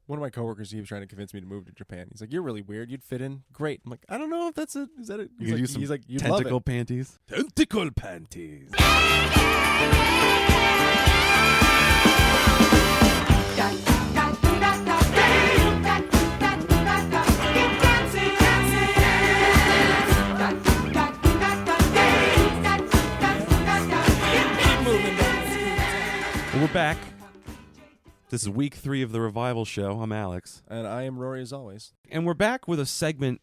One of my coworkers, he was trying to convince me to move to Japan. He's like, "You're really weird. You'd fit in great." I'm like, "I don't know if that's a. Is that it?" He's like, "You'd love tentacle it." panties. Tentacle panties. We're back. This is week 3 of the Revival Show. I'm Alex. And I am Rory as always. And we're back with a segment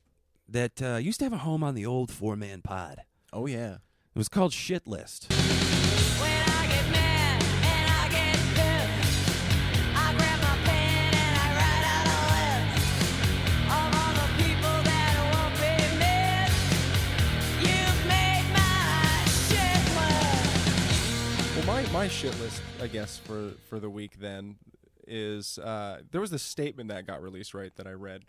that used to have a home on the old 4-man pod. Oh, yeah. It was called Shit List. When I get mad and I get pissed, I grab my pen and I write out a list of all the people that won't be missed. You've made my shit list. Well, my shit list, I guess, for the week then is there was this statement that got released, right, that I read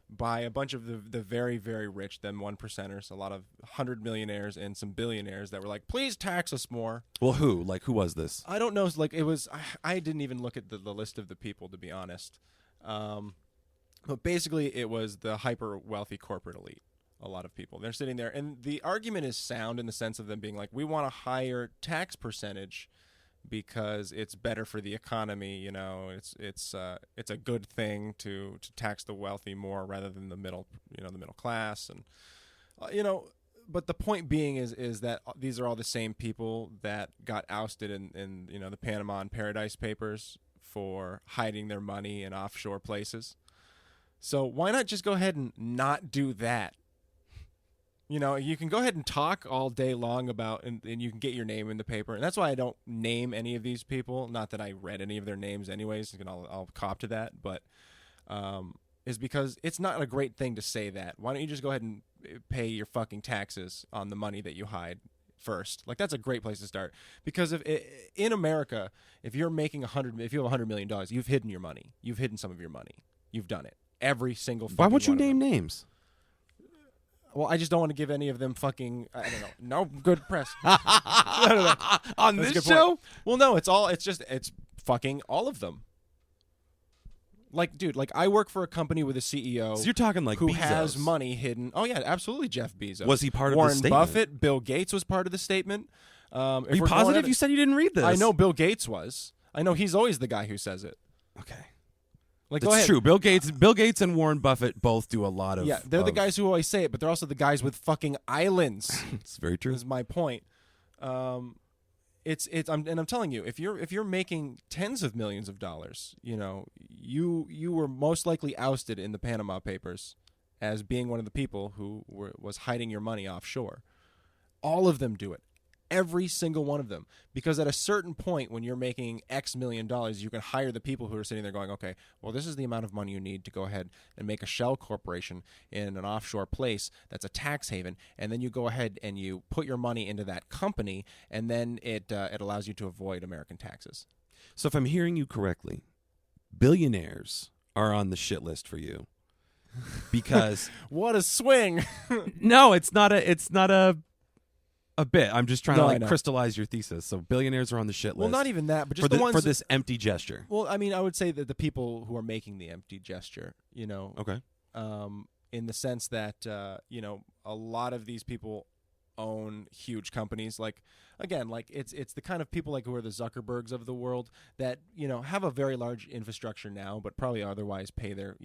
by a bunch of the very, very rich, them 1%ers, a lot of 100 millionaires and some billionaires that were like, please tax us more. Well, who? Like, who was this? I don't know. Like, it was, I didn't even look at the list of the people, to be honest. But basically, it was the hyper wealthy corporate elite. A lot of people. They're sitting there, and the argument is sound in the sense of them being like, we want a higher tax percentage because it's better for the economy. You know, it's a good thing to tax the wealthy more rather than the middle class, and But the point being is that these are all the same people that got ousted in the Panama and Paradise Papers for hiding their money in offshore places. So why not just go ahead and not do that? You know, you can go ahead and talk all day long about, and you can get your name in the paper. And that's why I don't name any of these people. Not that I read any of their names anyways, and I'll cop to that. But is because it's not a great thing to say that. Why don't you just go ahead and pay your fucking taxes on the money that you hide first? Like, that's a great place to start. Because in America, if you have $100 million, you've hidden your money. You've hidden some of your money. You've done it. Every single fucking Why would you one of name them. names? Well, I just don't want to give any of them fucking, I don't know. No good press. On That's a this good show? point. Well, no, it's fucking all of them. Like, dude, like, I work for a company with a CEO So you're talking like who Bezos. has money hidden. Oh, yeah, absolutely, Jeff Bezos. Was he part of Warren the statement? Buffett, Bill Gates was part of the statement. Are you positive? You said you didn't read this. I know Bill Gates was. I know he's always the guy who says it. Okay. Like, go That's ahead. true. Bill Gates and Warren Buffett both do a lot of... Yeah, they're the guys who always say it, but they're also the guys with fucking islands. It's very true. Is my point. I'm telling you, if you're making tens of millions of dollars, you were most likely ousted in the Panama Papers as being one of the people who was hiding your money offshore. All of them do it. Every single one of them. Because at a certain point when you're making X million dollars, you can hire the people who are sitting there going, okay, well, this is the amount of money you need to go ahead and make a shell corporation in an offshore place that's a tax haven, and then you go ahead and you put your money into that company, and then it allows you to avoid American taxes. So if I'm hearing you correctly, billionaires are on the shit list for you. Because... What a swing! No, it's not a bit. I'm just trying to know. crystallize your thesis. So billionaires are on the shit list. Well, not even that, but just for the ones for this empty gesture. Well, I mean, I would say that the people who are making the empty gesture, Okay. in the sense that a lot of these people own huge companies. Like, again, like it's the kind of people like who are the Zuckerbergs of the world that have a very large infrastructure now, but probably otherwise pay their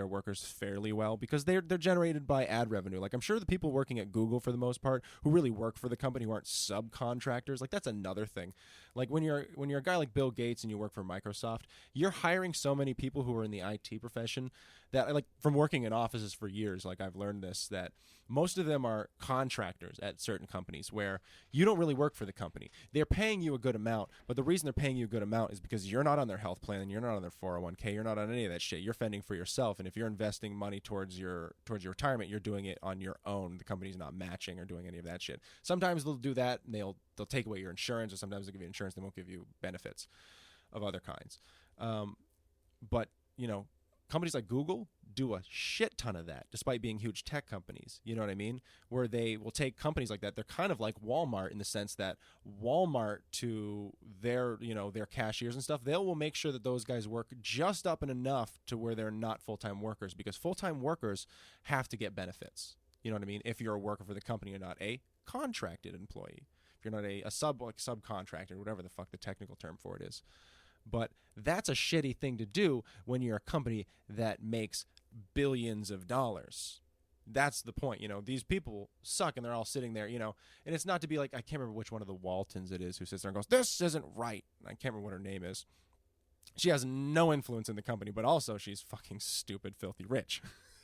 workers fairly well because they're generated by ad revenue. Like, I'm sure the people working at Google for the most part who really work for the company, who aren't subcontractors, like that's another thing. Like when you're a guy like Bill Gates and you work for Microsoft, you're hiring so many people who are in the IT profession that, like, from working in offices for years, like I've learned this, that most of them are contractors at certain companies where you don't really work for the company. They're paying you a good amount, but the reason they're paying you a good amount is because you're not on their health plan and you're not on their 401k. You're not on any of that shit. You're fending for yourself, and if you're investing money towards your retirement, you're doing it on your own. The company's not matching or doing any of that shit. Sometimes they'll do that and they'll take away your insurance, or sometimes they'll give you insurance. They won't give you benefits of other kinds. But companies like Google do a shit ton of that, despite being huge tech companies. You know what I mean? Where they will take companies like that. They're kind of like Walmart in the sense that Walmart, to their, their cashiers and stuff, they will make sure that those guys work just up and enough to where they're not full-time workers, because full-time workers have to get benefits. You know what I mean? If you're a worker for the company, you're not a contracted employee. If you're not a subcontractor, whatever the fuck the technical term for it is. But that's a shitty thing to do when you're a company that makes billions of dollars. That's the point. These people suck, and they're all sitting there, and it's not to be like, I can't remember which one of the Waltons it is who sits there and goes, this isn't right. I can't remember what her name is. She has no influence in the company, but also she's fucking stupid, filthy rich.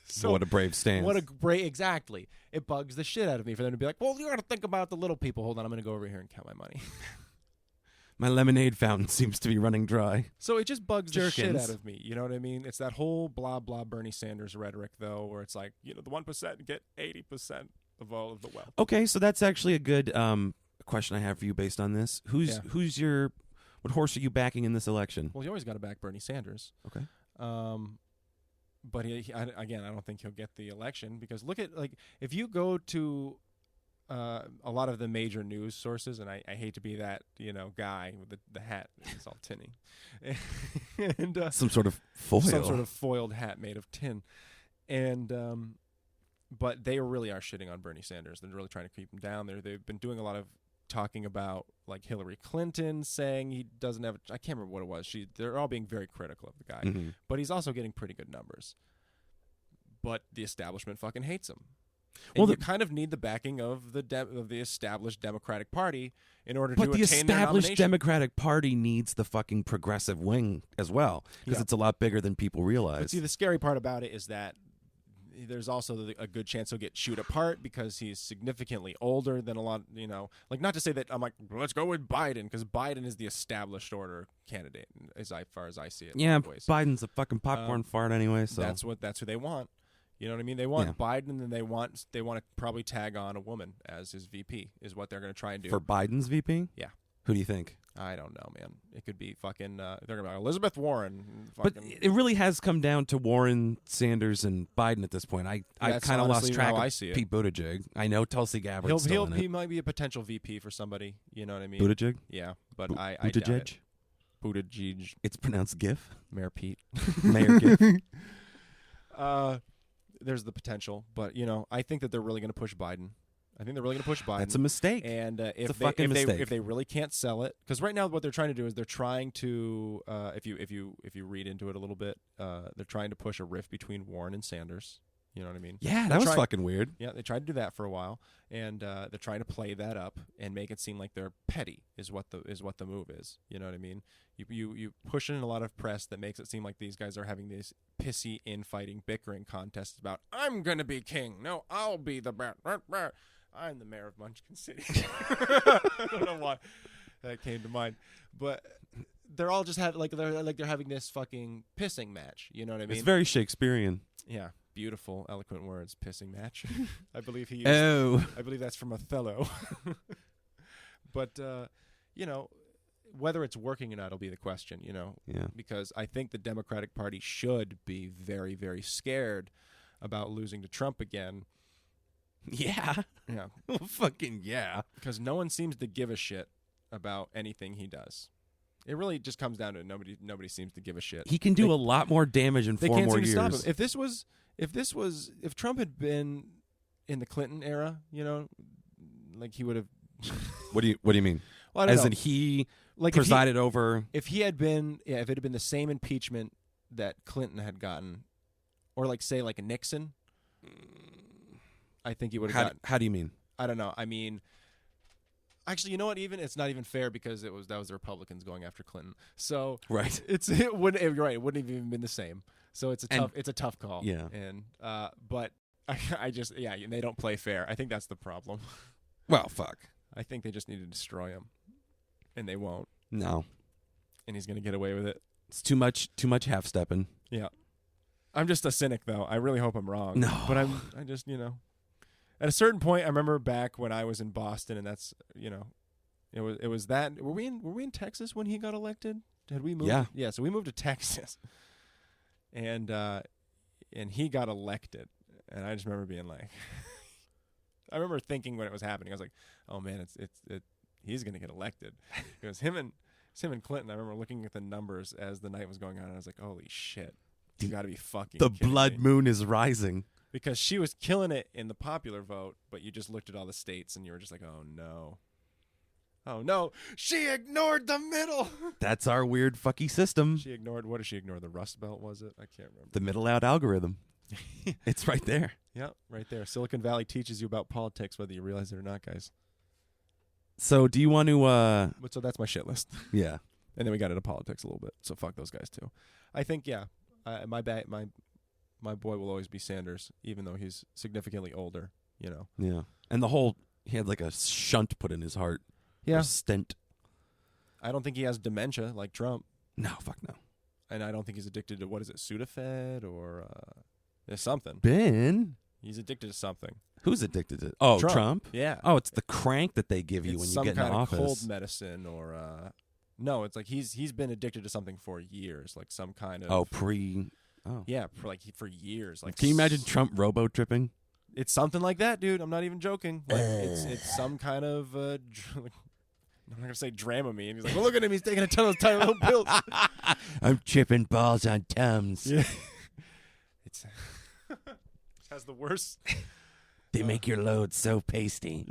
So what a brave stance. Exactly. It bugs the shit out of me for them to be like, well, you got to think about the little people. Hold on, I'm going to go over here and count my money. My lemonade fountain seems to be running dry. So it just bugs the shit out of me. You know what I mean? It's that whole blah, blah Bernie Sanders rhetoric, though, where it's like, the 1% get 80% of all of the wealth. Okay, so that's actually a good question I have for you based on this. What horse are you backing in this election? Well, you always got to back Bernie Sanders. Okay. But I don't think he'll get the election, because look at, like, if you go to a lot of the major news sources, and I hate to be that guy with the hat, it's all tinny, and some sort of foiled hat made of tin, and but they really are shitting on Bernie Sanders. They're really trying to keep him down. They've been doing a lot of talking about, like, Hillary Clinton, saying he doesn't have I can't remember what it was. They're all being very critical of the guy, but he's also getting pretty good numbers. But the establishment fucking hates him. And you kind of need the backing of the established Democratic Party in order to attain their nomination. But the established Democratic Party needs the fucking progressive wing as well, because it's a lot bigger than people realize. But see, the scary part about it is that there's also a good chance he'll get chewed apart, because he's significantly older than a lot, like, not to say that I'm like, let's go with Biden, because Biden is the established order candidate, as far as I see it. Yeah, Biden's a fucking popcorn fart anyway, so. That's who they want. You know what I mean? They want Biden, and they want to probably tag on a woman as his VP, is what they're going to try and do. For Biden's VP? Yeah. Who do you think? I don't know, man. It could be fucking, they're going to be like Elizabeth Warren. But it really has come down to Warren, Sanders, and Biden at this point. I kind of lost track of Pete Buttigieg. I know Tulsi Gabbard's still in it. He might be a potential VP for somebody. You know what I mean? Buttigieg? Yeah, but I doubt it. Buttigieg. It's pronounced GIF. Mayor Pete. Mayor GIF. There's the potential, but I think that they're really going to push Biden. I think they're really going to push Biden. That's a mistake. And if they really can't sell it, because right now what they're trying to do is they're trying to, if you read into it a little bit, they're trying to push a rift between Warren and Sanders. You know what I mean? Yeah, that was fucking weird. Yeah, they tried to do that for a while, and they're trying to play that up and make it seem like they're petty. Is what the move is. You know what I mean? You push in a lot of press that makes it seem like these guys are having these pissy infighting, bickering contests about, I'm gonna be king. No, I'll be the bear. I'm the mayor of Munchkin City. I don't know why that came to mind, but they're all just they're having this fucking pissing match. You know what I mean? It's very Shakespearean. Yeah. Beautiful, eloquent words. Pissing match. I believe he used. Oh. I believe that's from Othello. But whether it's working or not will be the question. Yeah. Because I think the Democratic Party should be very, very scared about losing to Trump again. Yeah. Yeah. Fucking yeah. Because no one seems to give a shit about anything he does. It really just comes down to nobody seems to give a shit. He can do a lot more damage in 4 more years. They can't seem to stop him. If Trump had been in the Clinton era, like he would have. What do you mean? Well, I don't know. In he presided over. If he had been, if it had been the same impeachment that Clinton had gotten, or say a Nixon, I think he would have gotten. How do you mean? I don't know. I mean, actually, you know what? It's not even fair, because that was the Republicans going after Clinton. So right, you're right. It wouldn't have even been the same. So it's a tough call. Yeah. And but I just they don't play fair. I think that's the problem. Well, fuck. I think they just need to destroy him, and they won't. No. And he's gonna get away with it. It's too much half stepping. Yeah. I'm just a cynic, though. I really hope I'm wrong. No. But I just at a certain point, I remember back when I was in Boston, and that's it was that. Were we in Texas when he got elected? Had we moved? Yeah. Yeah. So we moved to Texas, and and he got elected. And I just remember being like, I remember thinking when it was happening, I was like, oh man, he's gonna get elected. Because him and Clinton, I remember looking at the numbers as the night was going on, and I was like, holy shit, you got to be fucking The kidding blood me. moon is rising. Because she was killing it in the popular vote, but you just looked at all the states and you were just like, oh no. Oh no, she ignored the middle. That's our weird fucky system. She ignored, what did she ignore? The Rust Belt, was it? I can't remember. The middle out algorithm. It's right there. Yeah, right there. Silicon Valley teaches you about politics, whether you realize it or not, guys. So do you want to, But so that's my shit list. yeah. And then we got into politics a little bit, so fuck those guys too. I think, yeah, my boy will always be Sanders, even though he's significantly older, you know. Yeah. And he had like a shunt put in his heart. Yeah. Or stent. I don't think he has dementia like Trump. No, fuck no. And I don't think he's addicted to, what is it, Sudafed or there's something. Ben? He's addicted to something. Who's addicted to? Oh, Trump? Yeah. Oh, it's the crank that they give you It's when you some get in kind office. of cold medicine or no, it's like he's been addicted to something for years, like some kind of yeah, for years. Like, can you imagine Trump robo-tripping? It's something like that, dude. I'm not even joking. Like it's some kind of I'm not gonna say Dramamine. He's like, well, look at him. He's taking a ton of tiny little pills. I'm tripping balls on Tums. Yeah. It has the worst. They make your load so pasty.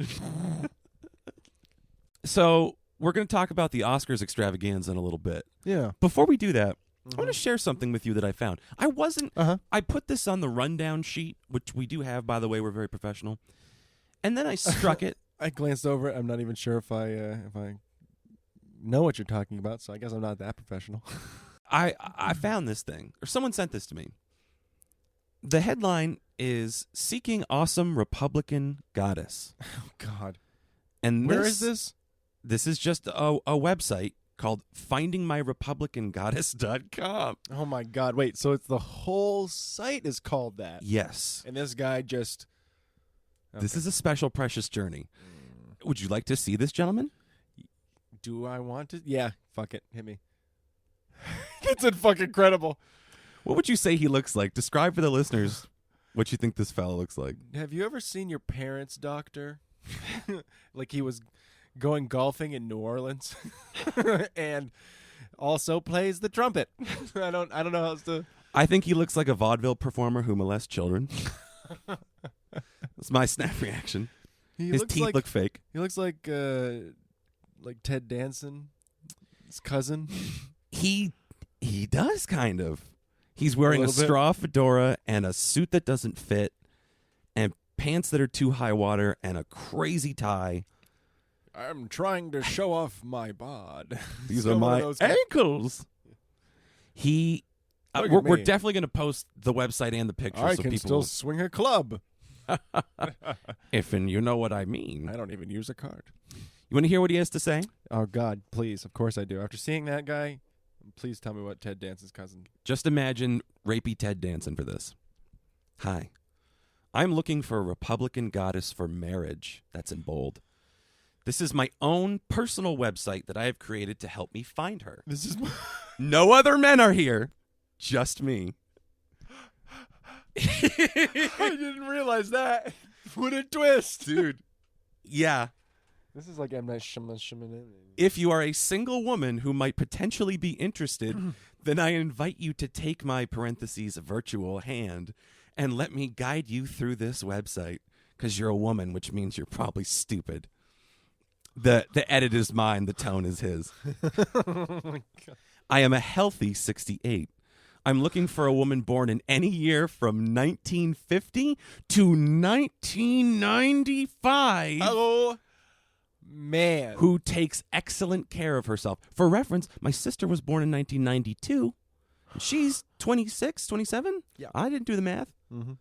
So we're going to talk about the Oscars extravaganza in a little bit. Yeah. Before we do that, I want to share something with you that I found. I put this on the rundown sheet, which we do have, by the way. We're very professional. And then I struck it. I glanced over it. I'm not even sure if I know what you're talking about, so I guess I'm not that professional. I found this thing, or someone sent this to me. The headline is Seeking Awesome Republican Goddess. Oh, God. And where is this? This is just a website called findingmyrepublicangoddess.com. Oh, my God. Wait, so it's the whole site is called that? Yes. And this guy just... Okay. This is a special, precious journey. Would you like to see this, gentleman? Do I want to? Yeah. Fuck it. Hit me. It's fucking incredible. What would you say he looks like? Describe for the listeners what you think this fella looks like. Have you ever seen your parents' doctor? Like he was going golfing in New Orleans and also plays the trumpet. I don't know how else to... I think he looks like a vaudeville performer who molests children. That's my snap reaction. His teeth look fake. He looks like Ted Danson, his cousin. He does kind of. He's wearing a straw fedora and a suit that doesn't fit and pants that are too high water and a crazy tie. I'm trying to show off my bod. These are my ankles. We're definitely going to post the website and the pictures. I so can people still swing a club. You know what I mean. I don't even use a card. You want to hear what he has to say? Oh, God, please. Of course I do. After seeing that guy, please tell me what Ted Danson's cousin. Just imagine rapey Ted Danson for this. Hi. I'm looking for a Republican goddess for marriage. That's in bold. This is my own personal website that I have created to help me find her. This is No other men are here. Just me. I didn't realize that. What a twist, dude. Yeah. This is like M. Night Shyamalan. If you are a single woman who might potentially be interested, then I invite you to take my virtual hand and let me guide you through this website. Because you're a woman, which means you're probably stupid. The edit is mine. The tone is his. Oh my God. I am a healthy 68. I'm looking for a woman born in any year from 1950 to 1995. Oh, man. Who takes excellent care of herself. For reference, my sister was born in 1992. She's 26, 27? Yeah. I didn't do the math. Mm-hmm.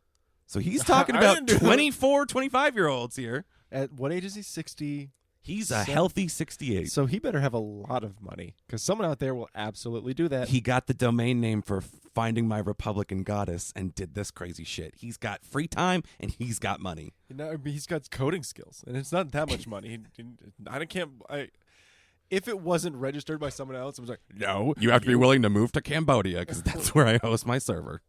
So he's talking about 24, 25-year-olds here. At what age is he? 60? He's a healthy 68. So he better have a lot of money because someone out there will absolutely do that. He got the domain name for Finding My Republican Goddess and did this crazy shit. He's got free time and he's got money. He's got coding skills, and it's not that much money. If it wasn't registered by someone else, I was like, no. You have to be willing to move to Cambodia because that's where I host my server.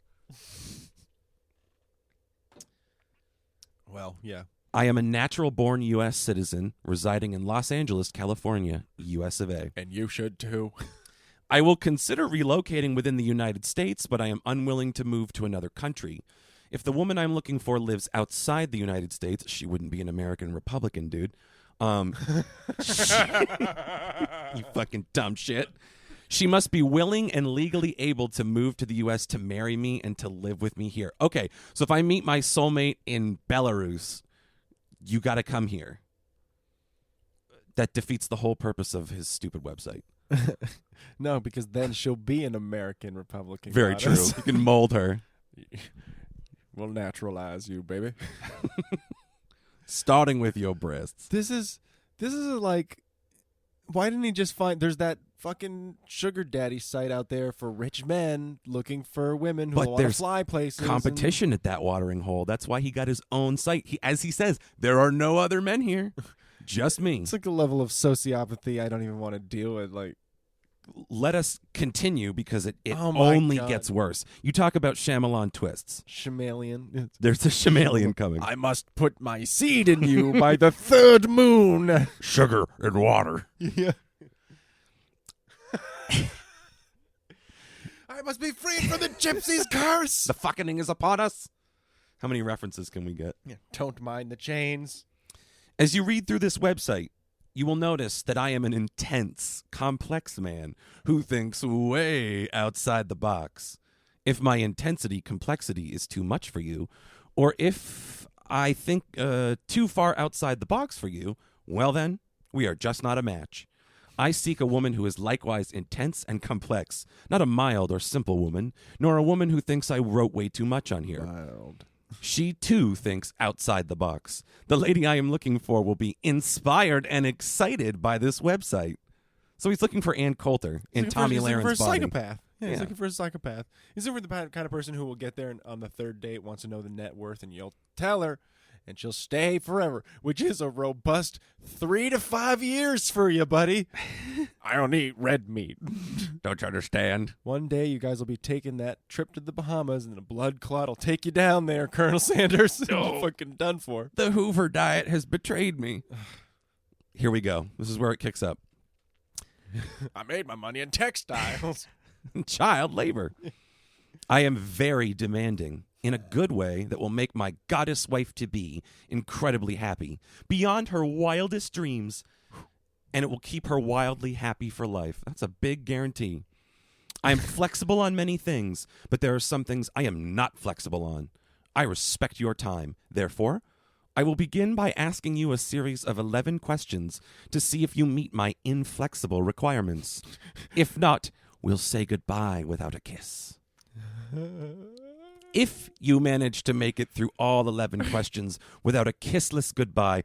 Well, yeah. I am a natural-born U.S. citizen residing in Los Angeles, California, U.S. of A. And you should too. I will consider relocating within the United States, but I am unwilling to move to another country. If the woman I'm looking for lives outside the United States, she wouldn't be an American Republican, dude. You fucking dumb shit. She must be willing and legally able to move to the U.S. to marry me and to live with me here. Okay, so if I meet my soulmate in Belarus, you got to come here. That defeats the whole purpose of his stupid website. No, because then she'll be an American Republican. Very true. goddess. You can mold her. We'll naturalize you, baby. Starting with your breasts. This is like, why didn't he just find? There's that fucking sugar daddy site out there for rich men looking for women who But want to there's fly places. Competition at that watering hole. That's why he got his own site. As he says, there are no other men here. Just me. It's like a level of sociopathy I don't even want to deal with. Like, let us continue because it Oh my only God. gets worse. You talk about Shyamalan twists. Shamalian. There's a Shyamalan coming. I must put my seed in you by the third moon. Sugar and water. Yeah. I must be freed from the gypsy's curse. The fucking is upon us. How many references can we get? Yeah, don't mind the chains. As you read through this website, you will notice that I am an intense, complex man who thinks way outside the box. If my intensity, complexity is too much for you, or if I think too far outside the box for you, well then, we are just not a match. I seek a woman who is likewise intense and complex, not a mild or simple woman, nor a woman who thinks I wrote way too much on here. Wild. She, too, thinks outside the box. The lady I am looking for will be inspired and excited by this website. So he's looking for Ann Coulter in Tommy He's looking for a Laren's body. psychopath. Yeah, he's Yeah. looking for a psychopath. He's looking for the kind of person who will get there and on the third date wants to know the net worth, and you'll tell her, and she'll stay forever, which is a robust 3 to 5 years for you, buddy. I don't eat red meat. Don't you understand? One day you guys will be taking that trip to the Bahamas, and a blood clot will take you down there, Colonel Sanders. You're fucking done for. The Hoover diet has betrayed me. Here we go. This is where it kicks up. I made my money in textiles. Child labor. I am very demanding in a good way that will make my goddess wife-to-be incredibly happy, beyond her wildest dreams, and it will keep her wildly happy for life. That's a big guarantee. I am flexible on many things, but there are some things I am not flexible on. I respect your time. Therefore, I will begin by asking you a series of 11 questions to see if you meet my inflexible requirements. If not, we'll say goodbye without a kiss. If you manage to make it through all 11 questions without a kissless goodbye,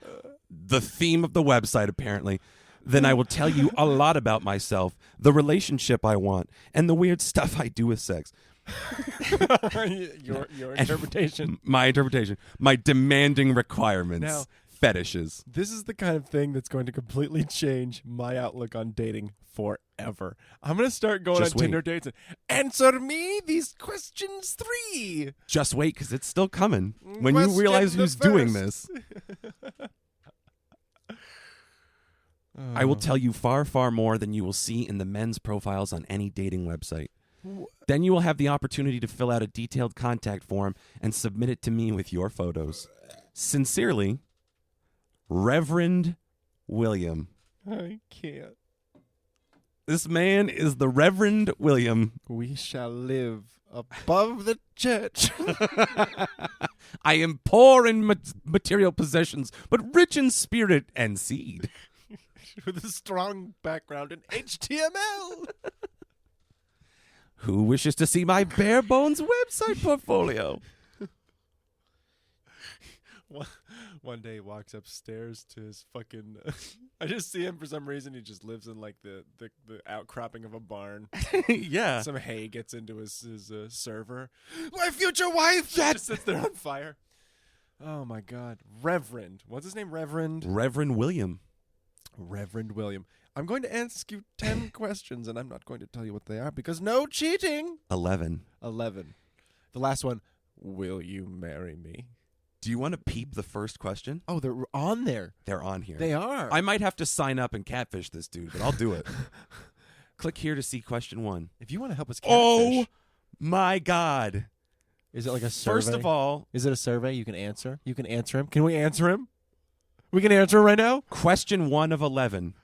the theme of the website apparently, then I will tell you a lot about myself, the relationship I want, and the weird stuff I do with sex. Your interpretation. My interpretation. My demanding requirements. Now- fetishes. This is the kind of thing that's going to completely change my outlook on dating forever. I'm going to start going Just on Tinder dates and answer me these questions 3. Just wait, because it's still coming. When Question you realize the who's doing first. this, I will tell you far, far more than you will see in the men's profiles on any dating website. Then you will have the opportunity to fill out a detailed contact form and submit it to me with your photos. Sincerely, Reverend William. I can't. This man is the Reverend William. We shall live above the church. I am poor in material possessions, but rich in spirit and seed. With a strong background in HTML. Who wishes to see my bare bones website portfolio? One day he walks upstairs to his fucking... I just see him for some reason. He just lives in like the outcropping of a barn. Yeah. Some hay gets into his server. My future wife just sits there on fire. Oh my God. Reverend. What's his name? Reverend William. Reverend William. I'm going to ask you 10 questions, and I'm not going to tell you what they are because no cheating. 11. 11. The last one. Will you marry me? Do you want to peep the first question? Oh, they're on there. They're on here. They are. I might have to sign up and catfish this dude, but I'll do it. Click here to see question 1. If you want to help us catfish. Oh, my God. Is it like a survey? First of all, is it a survey you can answer? You can answer him. Can we answer him? We can answer him right now? question 1 of 11.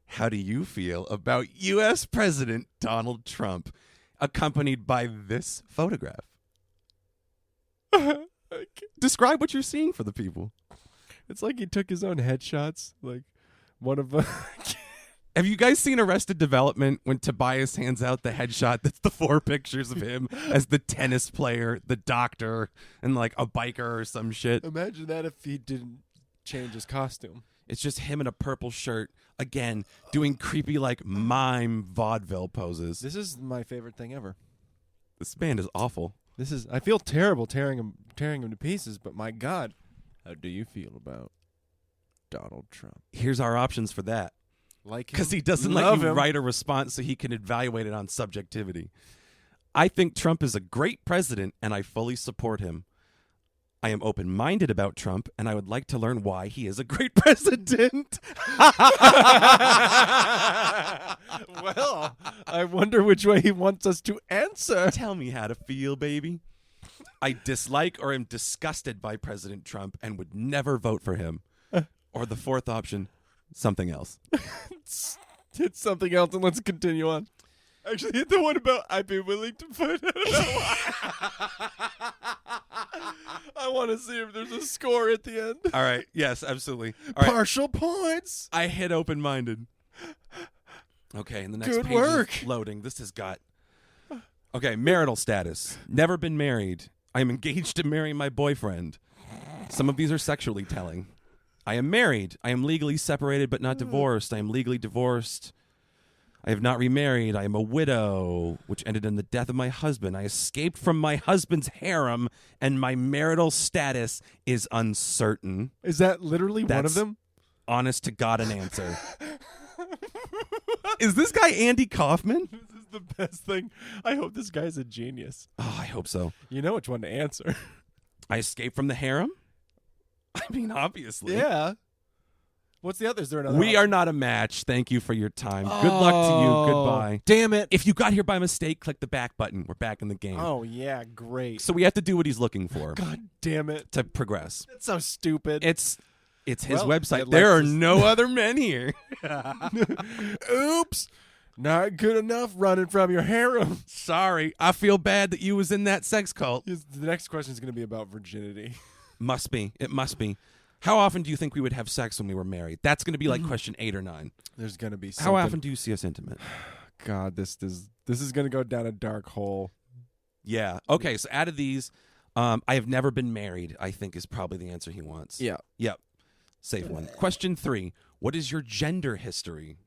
How do you feel about U.S. President Donald Trump, accompanied by this photograph? Describe what you're seeing for the people. It's like he took his own headshots. Like one of them. Have you guys seen Arrested Development when Tobias hands out the headshot that's the 4 pictures of him as the tennis player, the doctor, and like a biker or some shit? Imagine that if he didn't change his costume. It's just him in a purple shirt, again, doing creepy like mime vaudeville poses. This is my favorite thing ever. This band is awful. I feel terrible tearing him to pieces, but my God, how do you feel about Donald Trump? Here's our options for that. Like him? Because he doesn't let you write a response so he can evaluate it on subjectivity. I think Trump is a great president, and I fully support him. I am open-minded about Trump, and I would like to learn why he is a great president. Well, I wonder which way he wants us to answer. Tell me how to feel, baby. I dislike or am disgusted by President Trump and would never vote for him. Or the 4th option, something else. Hit something else and let's continue on. Actually, hit the one about I'd be willing to put it. I want to see if there's a score at the end. All right. Yes, absolutely. All right. Partial points. I hit open-minded. Okay, and the next Good page work. is loading. This has got... Okay, marital status. Never been married. I am engaged to marry my boyfriend. Some of these are sexually telling. I am married. I am legally separated but not divorced. I am legally divorced. I have not remarried. I am a widow, which ended in the death of my husband. I escaped from my husband's harem, and my marital status is uncertain. Is that literally one of them? Honest to God, an answer. Is this guy Andy Kaufman? This is the best thing. I hope this guy's a genius. Oh, I hope so. You know which one to answer. I escaped from the harem? I mean, obviously. Yeah. What's the other? Is there another? We are not a match. Thank you for your time. Good luck to you. Goodbye. Damn it. If you got here by mistake, click the back button. We're back in the game. Oh, yeah. Great. So we have to do what he's looking for God damn it. to progress. That's so stupid. It's his Well, website. it There are lets us- no other men here. Oops. Not good enough running from your harem. Sorry. I feel bad that you was in that sex cult. The next question is going to be about virginity. Must be. It must be. How often do you think we would have sex when we were married? That's going to be like question 8 or 9. There's going to be something. How often do you see us intimate? God, this is going to go down a dark hole. Yeah. Okay, so out of these, I have never been married, I think is probably the answer he wants. Yeah. Yep. Safe one. Question 3. What is your gender history?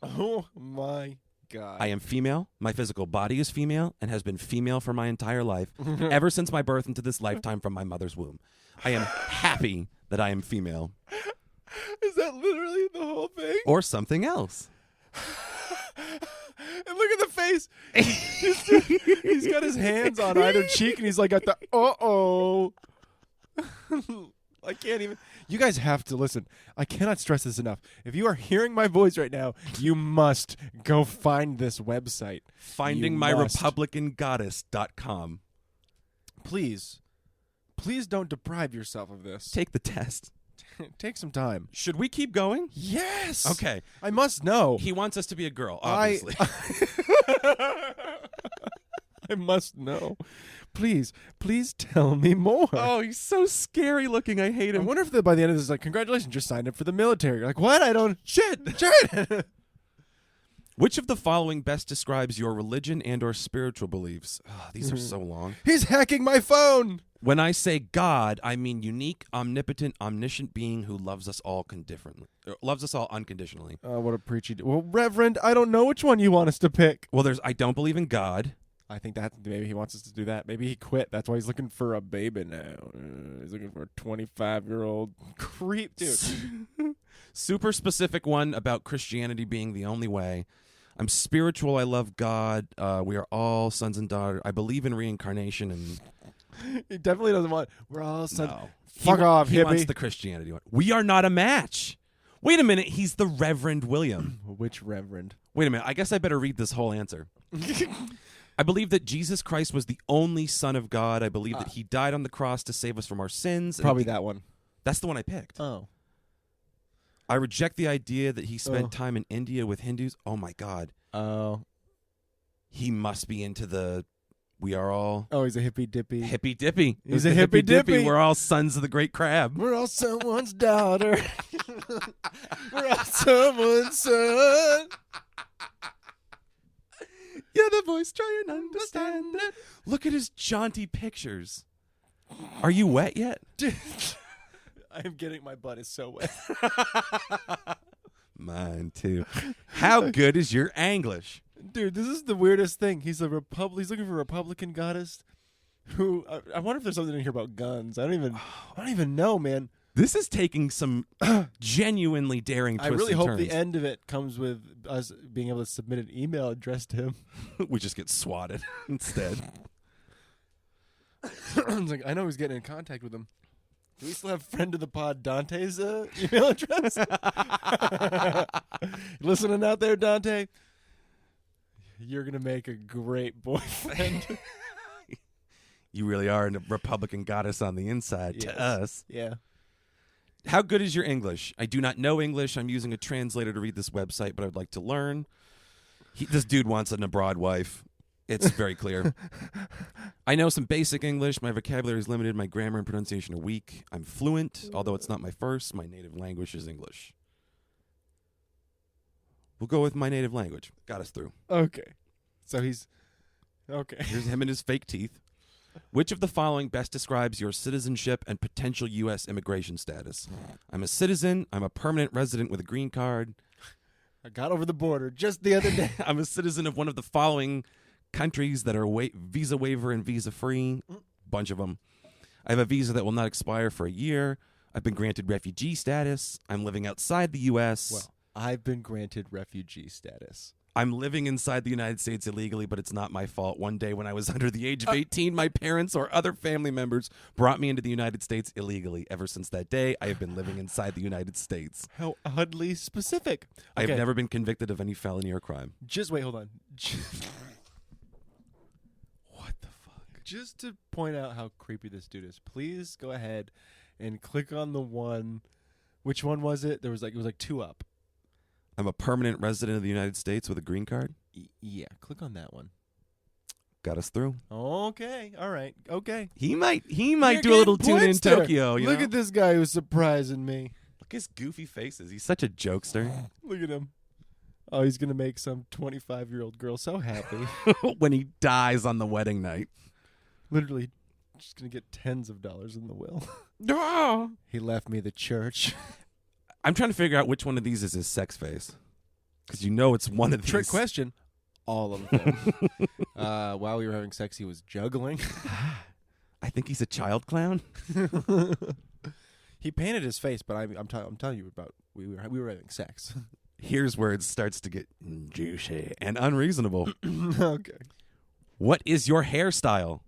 Oh, my God. I am female. My physical body is female and has been female for my entire life, ever since my birth into this lifetime from my mother's womb. I am happy that I am female. Is that literally the whole thing? Or something else. And look at the face. He's got his hands on either cheek, and he's like at the uh-oh. I can't even. You guys have to listen. I cannot stress this enough. If you are hearing my voice right now, you must go find this website. FindingMyRepublicanGoddess.com. Please don't deprive yourself of this. Take the test. Take some time. Should we keep going? Yes. Okay. I must know. He wants us to be a girl, obviously. I must know. Please tell me more. Oh, he's so scary looking. I hate I him. wonder if by the end of this, like, congratulations, just signed up for the military. You're like, what? I don't. Shit. Which of the following best describes your religion and or spiritual beliefs? Oh, these are so long. He's hacking my phone. When I say God, I mean unique, omnipotent, omniscient being who loves us all unconditionally. What a preachy. Well, Reverend, I don't know which one you want us to pick. Well, I don't believe in God. I think that maybe he wants us to do that. Maybe he quit. That's why he's looking for a baby now. He's looking for a 25-year-old creep, dude. Super specific one about Christianity being the only way. I'm spiritual. I love God. We are all sons and daughters. I believe in reincarnation and He definitely doesn't want. We're all sons. No. Fuck off, He wants hippie. the Christianity one. We are not a match. Wait a minute. He's the Reverend William. Which reverend? Wait a minute. I guess I better read this whole answer. I believe that Jesus Christ was the only Son of God. I believe that he died on the cross to save us from our sins. and Probably that one. That's the one I picked. Oh. I reject the idea that he spent time in India with Hindus. Oh, my God. Oh. He must be into the we are all Oh, he's a hippy dippy. hippy dippy. He's the a hippy dippy. We're all sons of the great crab. We're all someone's daughter. We're all someone's son. Yeah, the voice, try and understand it. Look at his jaunty pictures. Are you wet yet? Dude, I am getting my butt is so wet. Mine too. How good is your English? Dude, this is the weirdest thing. He's looking for a Republican goddess. Who I wonder if there's something in here about guns. I don't even know, man. This is taking some genuinely daring I twists really and hope turns. the end of it comes with us being able to submit an email addressed to him. We just get swatted instead. It's like, I know he's getting in contact with him. Do we still have friend of the pod Dante's email address? Listening out there, Dante? You're going to make a great boyfriend. You really are a Republican goddess on the inside Yes. to us. Yeah. How good is your English? I do not know English. I'm using a translator to read this website, but I'd like to learn. This dude wants an abroad wife. It's very clear. I know some basic English. My vocabulary is limited. My grammar and pronunciation are weak. I'm fluent, although it's not my first. My native language is English. We'll go with my native language. Got us through. Okay. So he's... Okay. Here's him and his fake teeth. Which of the following best describes your citizenship and potential U.S. immigration status? I'm a citizen. I'm a permanent resident with a green card. I got over the border just the other day. I'm a citizen of one of the following countries that are visa waiver and visa free. Bunch of them. I have a visa that will not expire for a year. I've been granted refugee status. I'm living outside the U.S. Well, I've been granted refugee status. I'm living inside the United States illegally, but it's not my fault. One day when I was under the age of 18, my parents or other family members brought me into the United States illegally. Ever since that day, I have been living inside the United States. How oddly specific. I have Okay. never been convicted of any felony or crime. Just wait, hold on. What the fuck? Just to point out how creepy this dude is, please go ahead and click on the one. Which one was it? It was like two up. I'm a permanent resident of the United States with a green card. Yeah, click on that one. Got us through. Okay, all right, okay. He might You're do a little getting tune in points there. Tokyo. You Look know? at this guy who's surprising me. Look at his goofy faces. He's such a jokester. Look at him. Oh, he's gonna make some 25-year-old girl so happy. When he dies on the wedding night. Literally, just gonna get tens of dollars in the will. No. He left me the church. I'm trying to figure out which one of these is his sex face. Because you know it's one of these. Trick question. All of them. While we were having sex, he was juggling. I think he's a child clown. He painted his face, but I'm telling you about we were having sex. Here's where it starts to get juicy and unreasonable. Okay. What is your hairstyle?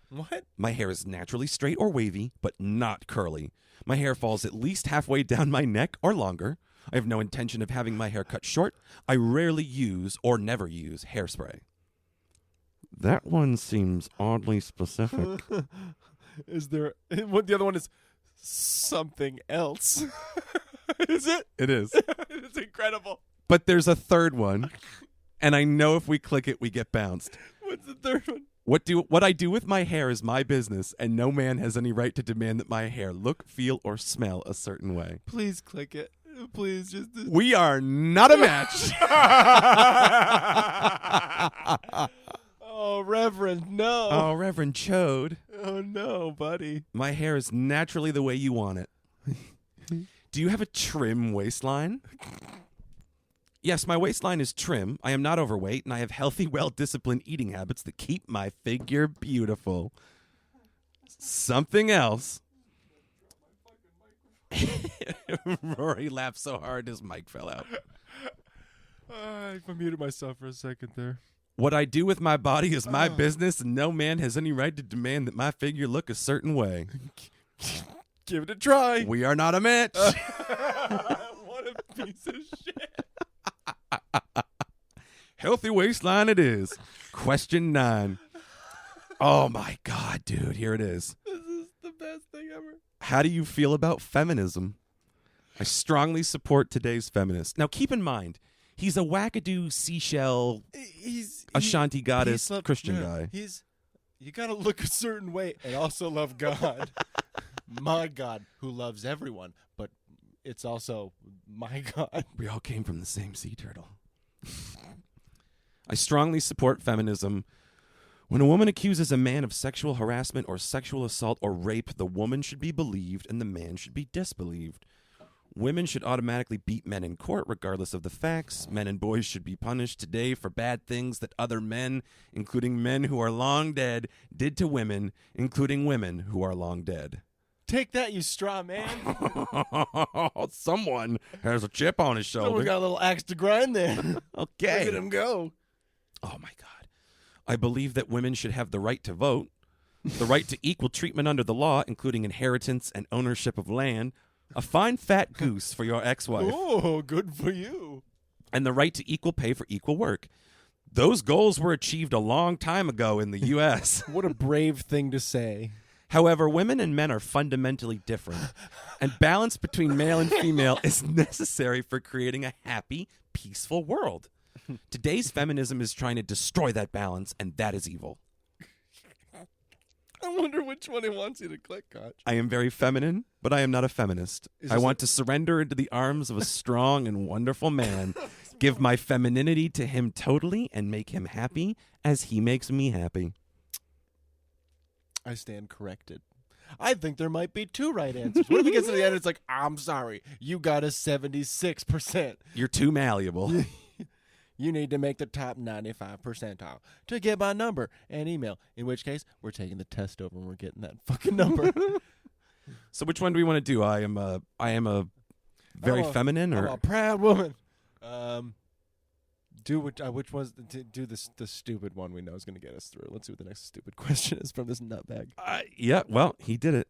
What? My hair is naturally straight or wavy, but not curly. My hair falls at least halfway down my neck or longer. I have no intention of having my hair cut short. I rarely use or never use hairspray. That one seems oddly specific. Is there what the other one is something else? Is it? It is. It's incredible. But there's a third one, and I know if we click it, we get bounced. What's the third one? What I do with my hair is my business, and no man has any right to demand that my hair look, feel, or smell a certain way. Please click it. Please just We are not a match. Oh, Reverend, no. Oh, Reverend Chode. Oh no, buddy. My hair is naturally the way you want it. Do you have a trim waistline? Yes, my waistline is trim. I am not overweight, and I have healthy, well-disciplined eating habits that keep my figure beautiful. Something else. Rory laughed so hard his mic fell out. I muted myself for a second there. What I do with my body is my business, and no man has any right to demand that my figure look a certain way. Give it a try. We are not a match. What a piece of shit. Healthy waistline it is. Question 9. Oh, my God, dude. Here it is. This is the best thing ever. How do you feel about feminism? I strongly support today's feminists. Now, keep in mind, he's a wackadoo seashell Ashanti goddess Christian guy. You got to look a certain way and also love God. My God, who loves everyone, but it's also my God. We all came from the same sea turtle. I strongly support feminism. When a woman accuses a man of sexual harassment or sexual assault or rape, the woman should be believed and the man should be disbelieved. Women should automatically beat men in court regardless of the facts. Men and boys should be punished today for bad things that other men, including men who are long dead, did to women, including women who are long dead. Take that, you straw man. Someone has a chip on his shoulder. Someone got a little axe to grind there. Okay. Look at him go. Oh, my God. I believe that women should have the right to vote, the right to equal treatment under the law, including inheritance and ownership of land, a fine fat goose for your ex-wife, Oh, good for you. and the right to equal pay for equal work. Those goals were achieved a long time ago in the U.S. What a brave thing to say. However, women and men are fundamentally different, and balance between male and female is necessary for creating a happy, peaceful world. Today's feminism is trying to destroy that balance, and that is evil. I wonder which one he wants you to click, Koch. I am very feminine, but I am not a feminist. Is I this want to surrender into the arms of a strong and wonderful man, give my femininity to him totally, and make him happy as he makes me happy. I stand corrected. I think there might be 2 right answers. What if he gets to the end and it's like, I'm sorry, you got a 76%. You're too malleable. You need to make the top 95 percentile to get my number and email. In which case, we're taking the test over and we're getting that fucking number. So which one do we want to do? I am a very feminine, I'm or a proud woman. Do which one's do the stupid one we know is going to get us through. Let's see what the next stupid question is from this nutbag. yeah, well, he did it.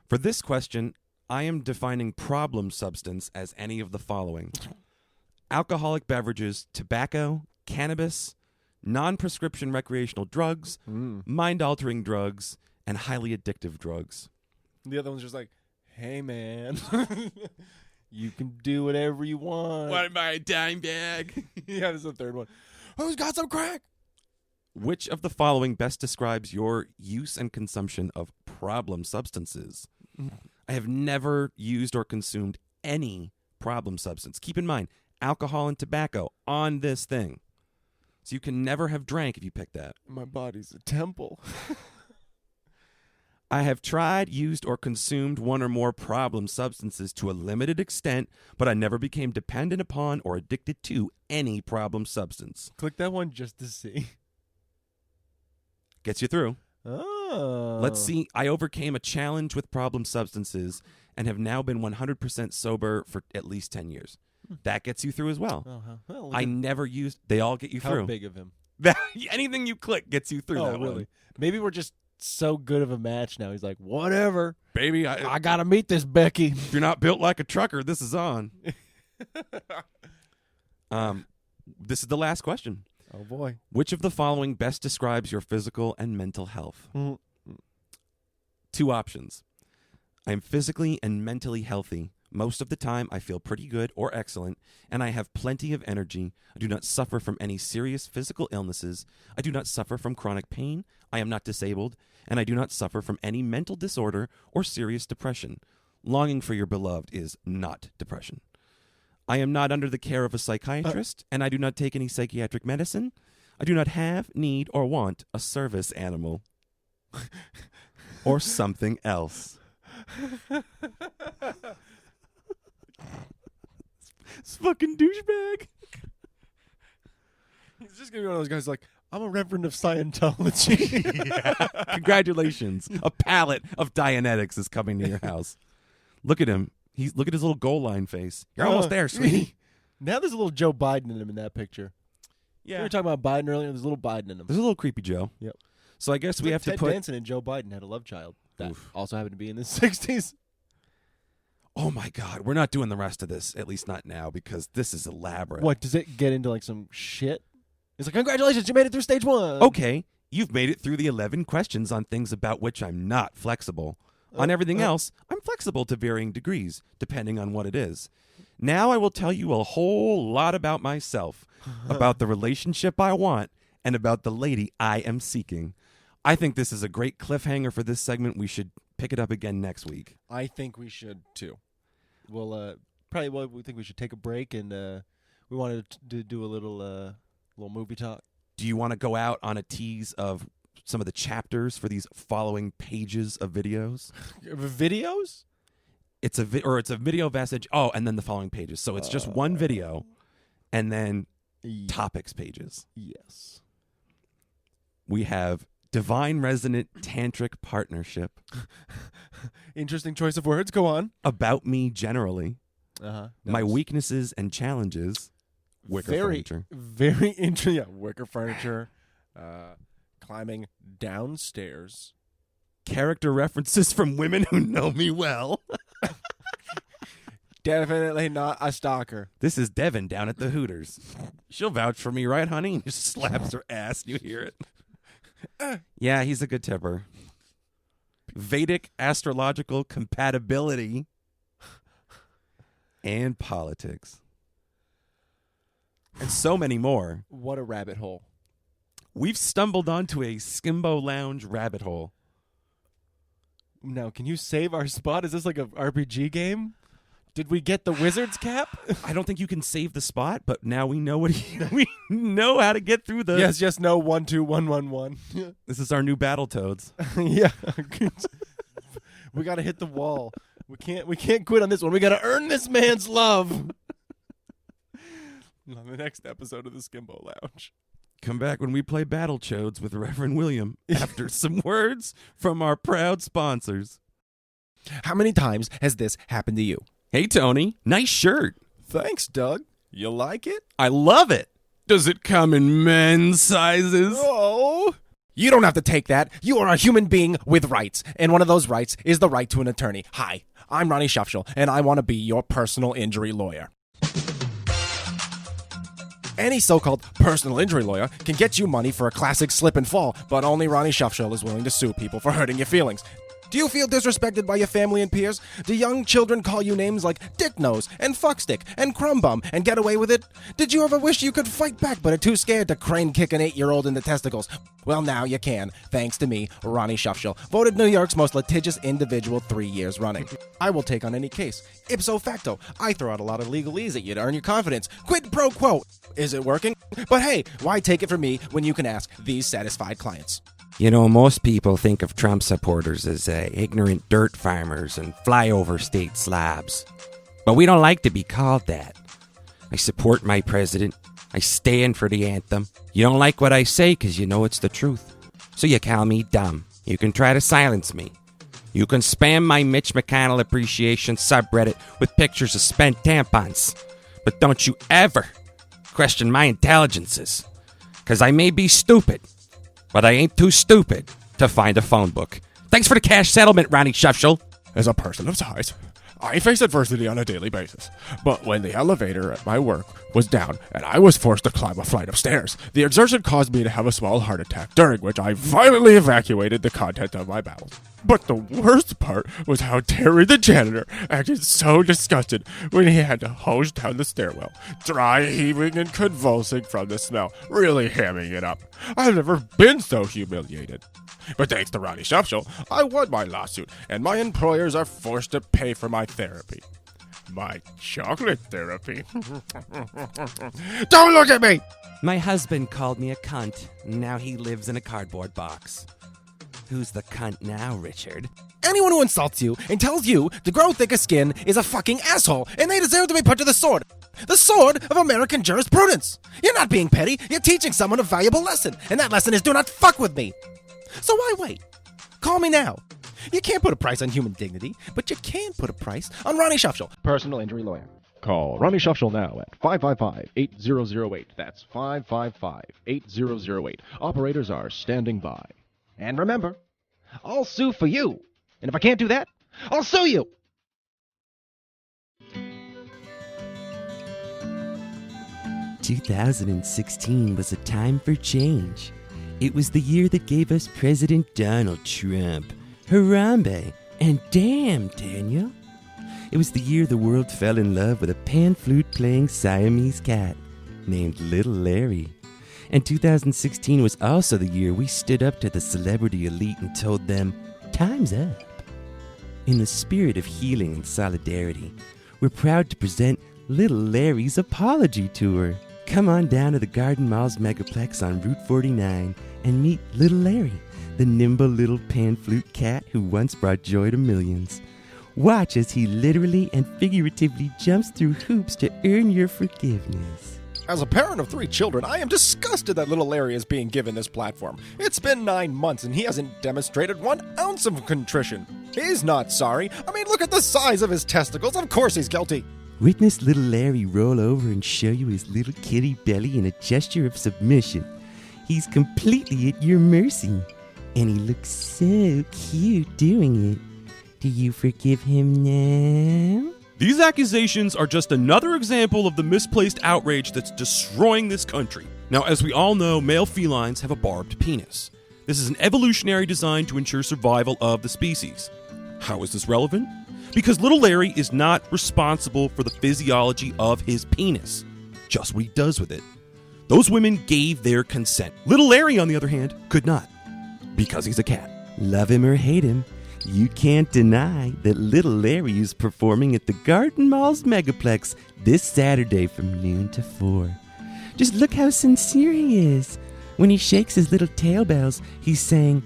For this question, I am defining problem substance as any of the following: alcoholic beverages, tobacco, cannabis, non-prescription recreational drugs, mind-altering drugs, and highly addictive drugs. The other one's just like, hey man, you can do whatever you want. Want to buy a dime bag? Yeah, there's the third one. Who's got some crack? Which of the following best describes your use and consumption of problem substances? I have never used or consumed any problem substance. Keep in mind, alcohol and tobacco on this thing. So you can never have drank if you pick that. My body's a temple. I have tried, used, or consumed one or more problem substances to a limited extent, but I never became dependent upon or addicted to any problem substance. Click that one just to see. Gets you through. Oh. Let's see. I overcame a challenge with problem substances and have now been 100% sober for at least 10 years. That gets you through as well. Uh-huh. Well, I never used. They all get you how through. big of him? Anything you click gets you through. Oh, that really? one. Maybe we're just so good of a match now. He's like, whatever. Baby, I gotta meet this Becky. if you're not built like a trucker, this is on. This is the last question. Oh boy. Which of the following best describes your physical and mental health? 2 options. I am physically and mentally healthy. Most of the time, I feel pretty good or excellent, and I have plenty of energy. I do not suffer from any serious physical illnesses. I do not suffer from chronic pain. I am not disabled, and I do not suffer from any mental disorder or serious depression. Longing for your beloved is not depression. I am not under the care of a psychiatrist, and I do not take any psychiatric medicine. I do not have, need, or want a service animal. Or something else. This fucking douchebag. He's just gonna be one of those guys like, I'm a reverend of Scientology. Yeah. Congratulations. A pallet of Dianetics is coming to your house. Look at him. Look at his little goal line face. You're almost there, sweetie. Now there's a little Joe Biden in him in that picture. We were talking about Biden earlier. There's a little Biden in him. There's a little creepy Joe. Yep. So I guess we have to Ted put. Danson and Joe Biden had a love child that Oof. also happened to be in the 60s. Oh my God, we're not doing the rest of this. At least not now, because this is elaborate. What, does it get into like some shit? It's like, congratulations, you made it through stage 1. Okay, you've made it through the 11 questions on things about which I'm not flexible. On everything else, I'm flexible to varying degrees, depending on what it is. Now I will tell you a whole lot about myself, about the relationship I want, and about the lady I am seeking. I think this is a great cliffhanger for this segment. We should pick it up again next week. I think we should too. We'll we think we should take a break, and we wanted to do a little movie talk. Do you want to go out on a tease of some of the chapters for these following pages of videos? Videos? It's a video message. Oh, and then the following pages. So it's just one video, and then topics pages. Yes. We have divine resonant tantric partnership. Interesting choice of words. Go on. About me generally. Uh-huh. My weaknesses and challenges. Wicker furniture. Very interesting. Yeah, wicker furniture. Climbing downstairs. Character references from women who know me well. Definitely not a stalker. This is Devin down at the Hooters. She'll vouch for me, right, honey? Just slaps her ass. You hear it. Yeah, he's a good tipper. Vedic astrological compatibility and politics. And so many more. What a rabbit hole. We've stumbled onto a Skimbo Lounge rabbit hole. Now, can you save our spot? Is this like a RPG game? Did we get the wizard's cap? I don't think you can save the spot, but now we know we know how to get through the. Yes, no 1 2 1 1 1. This is our new Battletoads. Yeah. We got to hit the wall. We can't quit on this one. We got to earn this man's love. On the next episode of the Skimbo Lounge. Come back when we play Battletoads with Reverend William after some words from our proud sponsors. How many times has this happened to you? Hey, Tony. Nice shirt. Thanks, Doug. You like it? I love it. Does it come in men's sizes? Oh. You don't have to take that. You are a human being with rights, and one of those rights is the right to an attorney. Hi, I'm Ronny Shufshul, and I want to be your personal injury lawyer. Any so-called personal injury lawyer can get you money for a classic slip and fall, but only Ronny Shufshul is willing to sue people for hurting your feelings. Do you feel disrespected by your family and peers? Do young children call you names like Dick Nose and Fuckstick and Crumb Bum and get away with it? Did you ever wish you could fight back but are too scared to crane kick an 8-year-old in the testicles? Well, now you can, thanks to me, Ronny Shufshul, voted New York's most litigious individual 3 years running. I will take on any case. Ipso facto, I throw out a lot of legalese at you to earn your confidence. Quid pro quo. Is it working? But hey, why take it from me when you can ask these satisfied clients? You know, most people think of Trump supporters as ignorant dirt farmers and flyover state slobs. But we don't like to be called that. I support my president. I stand for the anthem. You don't like what I say because you know it's the truth. So you call me dumb. You can try to silence me. You can spam my Mitch McConnell appreciation subreddit with pictures of spent tampons. But don't you ever question my intelligences. Because I may be stupid, but I ain't too stupid to find a phone book. Thanks for the cash settlement, Ronny Shufshul. As a person of size, I face adversity on a daily basis. But when the elevator at my work was down and I was forced to climb a flight of stairs, the exertion caused me to have a small heart attack, during which I violently evacuated the content of my bowels. But the worst part was how Terry the janitor acted so disgusted when he had to hose down the stairwell, dry heaving and convulsing from the smell, really hamming it up. I've never been so humiliated. But thanks to Ronny Shufshul, I won my lawsuit, and my employers are forced to pay for my therapy. My chocolate therapy. Don't look at me! My husband called me a cunt. Now he lives in a cardboard box. Who's the cunt now, Richard? Anyone who insults you and tells you to grow thicker skin is a fucking asshole, and they deserve to be put to the sword. The sword of American jurisprudence. You're not being petty, you're teaching someone a valuable lesson, and that lesson is do not fuck with me. So why wait? Call me now. You can't put a price on human dignity, but you can put a price on Ronny Shufshul, personal injury lawyer. Call Ronny Shufshul now at 555-8008. That's 555-8008. Operators are standing by. And remember, I'll sue for you. And if I can't do that, I'll sue you. "2016 was a time for change. It was the year that gave us President Donald Trump, Harambe, and damn, Daniel. It was the year the world fell in love with a pan flute playing Siamese cat named Little Larry. And 2016 was also the year we stood up to the celebrity elite and told them, time's up. In the spirit of healing and solidarity, we're proud to present Little Larry's Apology Tour. Come on down to the Garden Mall's Megaplex on Route 49 and meet Little Larry, the nimble little pan flute cat who once brought joy to millions. Watch as he literally and figuratively jumps through hoops to earn your forgiveness." As a parent of 3 children, I am disgusted that little Larry is being given this platform. It's been 9 months and he hasn't demonstrated 1 ounce of contrition. He's not sorry. I mean, look at the size of his testicles. Of course he's guilty. Witness Little Larry roll over and show you his little kitty belly in a gesture of submission. He's completely at your mercy, and he looks so cute doing it. Do you forgive him now? These accusations are just another example of the misplaced outrage that's destroying this country. Now, as we all know, male felines have a barbed penis. This is an evolutionary design to ensure survival of the species. How is this relevant? Because little Larry is not responsible for the physiology of his penis, just what he does with it. Those women gave their consent. Little Larry, on the other hand, could not, because he's a cat. Love him or hate him, you can't deny that Little Larry is performing at the Garden Mall's Megaplex this Saturday from noon to 4. Just look how sincere he is. When he shakes his little tail bells, he's saying,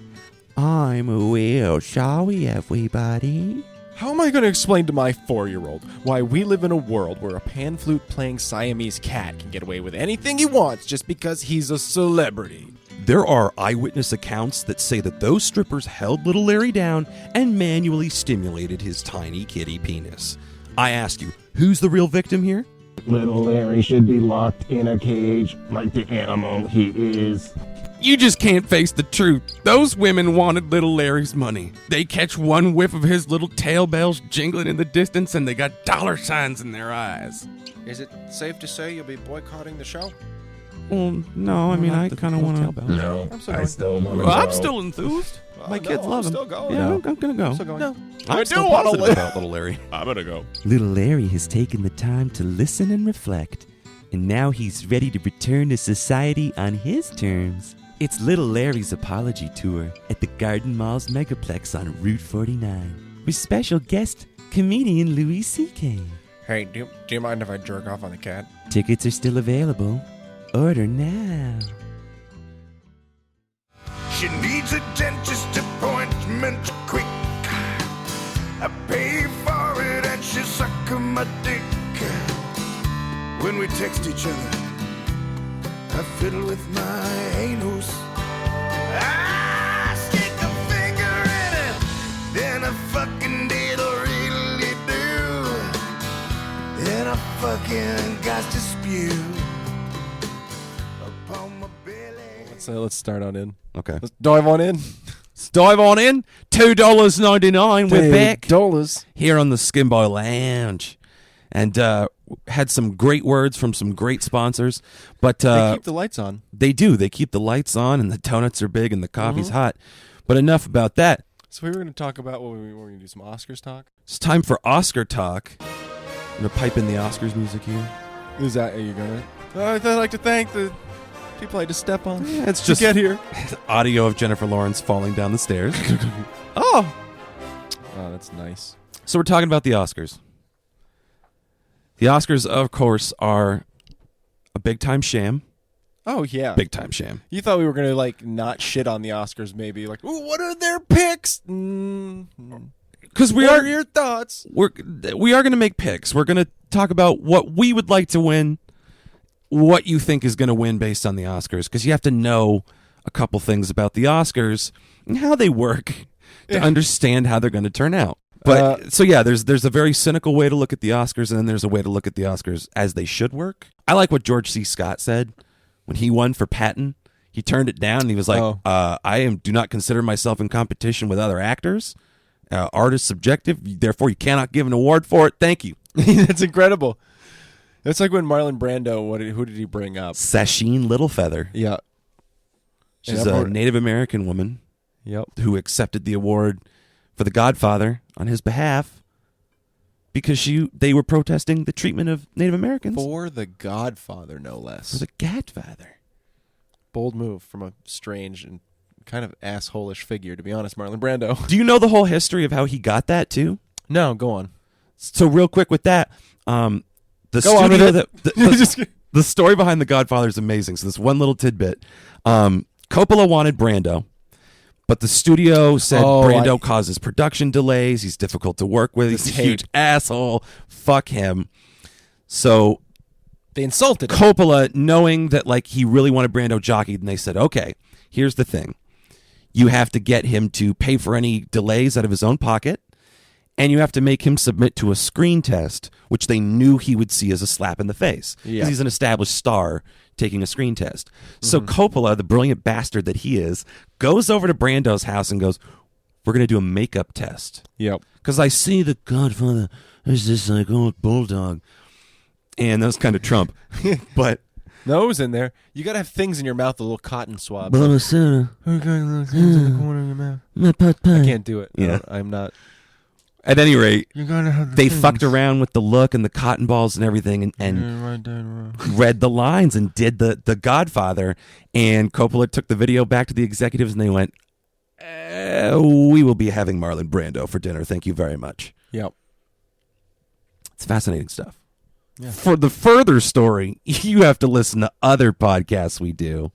"I'm a whale, shall we, everybody?" How am I going to explain to my 4-year-old why we live in a world where a pan flute playing Siamese cat can get away with anything he wants just because he's a celebrity? There are eyewitness accounts that say that those strippers held little Larry down and manually stimulated his tiny kitty penis. I ask you, who's the real victim here? Little Larry should be locked in a cage like the animal he is. You just can't face the truth. Those women wanted little Larry's money. They catch one whiff of his little tail bells jingling in the distance and they got dollar signs in their eyes. Is it safe to say you'll be boycotting the show? Well, no, I mean, I kind of want to. No, I still want to Well, I'm go. still enthused. My kids love him. Still going. Yeah, I'm gonna go. Still going. No. I'm I still do wanna positive live. about little Larry. I'm going to go. Little Larry has taken the time to listen and reflect, and now he's ready to return to society on his terms. It's Little Larry's Apology Tour at the Garden Mall's Megaplex on Route 49 with special guest comedian Louis C.K. Hey, do you mind if I jerk off on the cat? Tickets are still available. Order now. She needs a dentist appointment quick. I pay for it and she sucking my dick. When we text each other, I fiddle with my anus. I stick a finger in it, then I fucking diddle really do. Then I fucking got to spew upon my belly. Let's start on in. Okay. Let's dive on in. Let's dive on in. $2.99. We're back $2. here on the Skimbo Lounge. And had some great words from some great sponsors. But They keep the lights on. they do. They keep the lights on and the donuts are big and the coffee's hot. But enough about that. So we were going to talk about what we were going to do some Oscars talk. It's time for Oscar talk. I'm going to pipe in the Oscars music here. Is that, are you going to? I'd like to thank the people I had to step on. Yeah, it's to just get here. audio of Jennifer Lawrence falling down the stairs. Oh, that's nice. so we're talking about the Oscars. The Oscars, of course, are a big-time sham. Oh, yeah. Big-time sham. You thought we were going to, like, not shit on the Oscars, maybe. Like, ooh, what are their picks? Because What are your thoughts? we are going to make picks. We're going to talk about what we would like to win, what you think is going to win based on the Oscars, because you have to know a couple things about the Oscars and how they work to understand how they're going to turn out. But so yeah, there's a very cynical way to look at the Oscars, and then there's a way to look at the Oscars as they should work. I like what George C. Scott said when he won for Patton. He turned it down, and he was like, do not consider myself in competition with other actors. Art is subjective, therefore you cannot give an award for it. Thank you. That's incredible. That's like when Marlon Brando, who did he bring up? Sasheen Littlefeather. Yeah. She's a Native American woman who accepted the award for The Godfather on his behalf because they were protesting the treatment of Native Americans. For The Godfather, no less. For The Godfather. Bold move from a strange and kind of asshole-ish figure, to be honest, Marlon Brando. Do you know the whole history of how he got that, too? No, go on. So real quick with that, the story behind The Godfather is amazing. So this one little tidbit. Coppola wanted Brando, but the studio said Brando causes production delays. He's difficult to work with. He's a huge asshole. Fuck him. So they insulted him. Coppola, knowing that like he really wanted Brando jockeyed, and they said, okay, here's the thing. You have to get him to pay for any delays out of his own pocket, and you have to make him submit to a screen test, which they knew he would see as a slap in the face. Because he's an established star taking a screen test. So Coppola, the brilliant bastard that he is, goes over to Brando's house and goes, we're going to do a makeup test. Yep. Because I see The Godfather as this like old bulldog. And that was kind of Trump. But nose in there. You got to have things in your mouth, a little cotton swab. I things in the corner of your mouth. I can't do it. Yeah. I'm not. At any rate, they things. fucked around with the look and the cotton balls and everything and read the lines and did the Godfather. And Coppola took the video back to the executives and they went, we will be having Marlon Brando for dinner. Thank you very much. Yep. It's fascinating stuff. Yeah. For the further story, you have to listen to other podcasts we do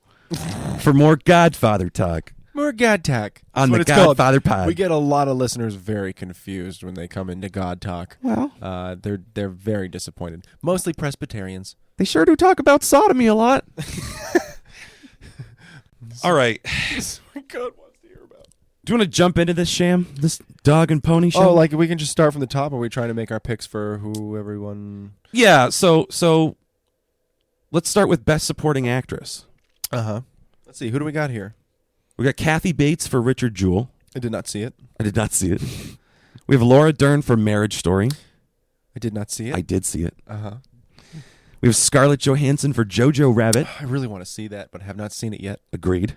for more Godfather talk. More God Talk. On the Godfather pod. We get a lot of listeners very confused when they come into God Talk. Well, they're very disappointed. Mostly Presbyterians. They sure do talk about sodomy a lot. All right. This is what God wants to hear about. Do you want to jump into this sham? This dog and pony show? Oh, like we can just start from the top, or are we trying to make our picks for who everyone... Yeah, so let's start with Best Supporting Actress. Uh-huh. Let's see, who do we got here? We got Kathy Bates for Richard Jewell. I did not see it. I did not see it. We have Laura Dern for Marriage Story. I did not see it. I did see it. Uh-huh. We have Scarlett Johansson for Jojo Rabbit. I really want to see that, but I have not seen it yet. Agreed.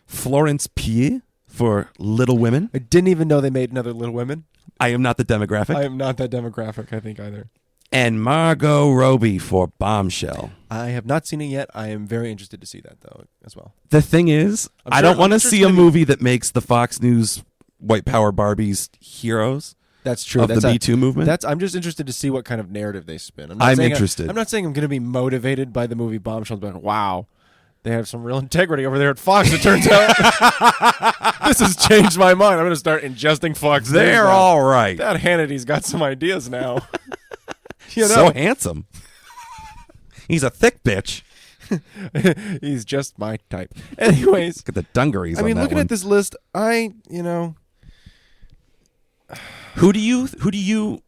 Florence Pugh for Little Women. I didn't even know they made another Little Women. I am not the demographic. I am not that demographic, I think, either. And Margot Robbie for Bombshell. I have not seen it yet. I am very interested to see that, though, as well. The thing is, I don't want to see a movie that makes the Fox News white power Barbies heroes. That's true. Of the Me Too movement. I'm just interested to see what kind of narrative they spin. I'm interested. I'm not saying I'm going to be motivated by the movie Bombshell. But wow, they have some real integrity over there at Fox. It turns out this has changed my mind. I'm going to start ingesting Fox. They're all right. That Hannity's got some ideas now. You know? So handsome. He's a thick bitch. He's just my type. Anyways, look at the dungarees. I mean, looking at this list, Who do you?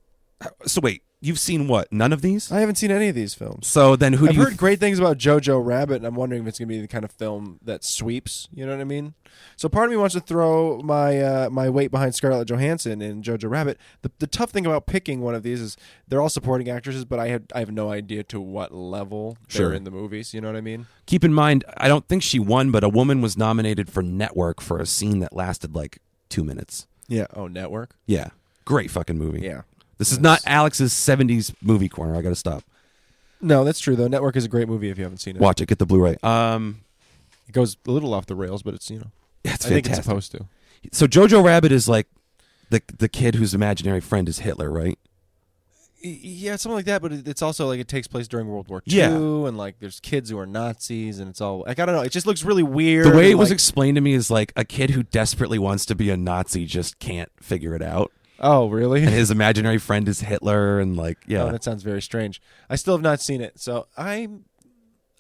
So wait, you've seen what? None of these? I haven't seen any of these films. So then I've heard great things about Jojo Rabbit, and I'm wondering if it's going to be the kind of film that sweeps. You know what I mean? So part of me wants to throw my my weight behind Scarlett Johansson in Jojo Rabbit. The tough thing about picking one of these is they're all supporting actresses, but I have no idea to what level they're in the movies. You know what I mean? Keep in mind, I don't think she won, but a woman was nominated for Network for a scene that lasted like 2 minutes. Yeah. Oh, Network? Yeah. Great fucking movie. Yeah. This is not Alex's 70s movie corner. I got to stop. No, that's true, though. Network is a great movie if you haven't seen it. Watch it. Get the Blu-ray. It goes a little off the rails, but it's, it's I think it's supposed to. So Jojo Rabbit is like the kid whose imaginary friend is Hitler, right? Yeah, something like that, but it's also like it takes place during World War II, and like there's kids who are Nazis, and it's all like I don't know. It just looks really weird. The way it was explained to me is like a kid who desperately wants to be a Nazi just can't figure it out. Oh, really? And his imaginary friend is Hitler, and like, yeah. Oh, that sounds very strange. I still have not seen it, so I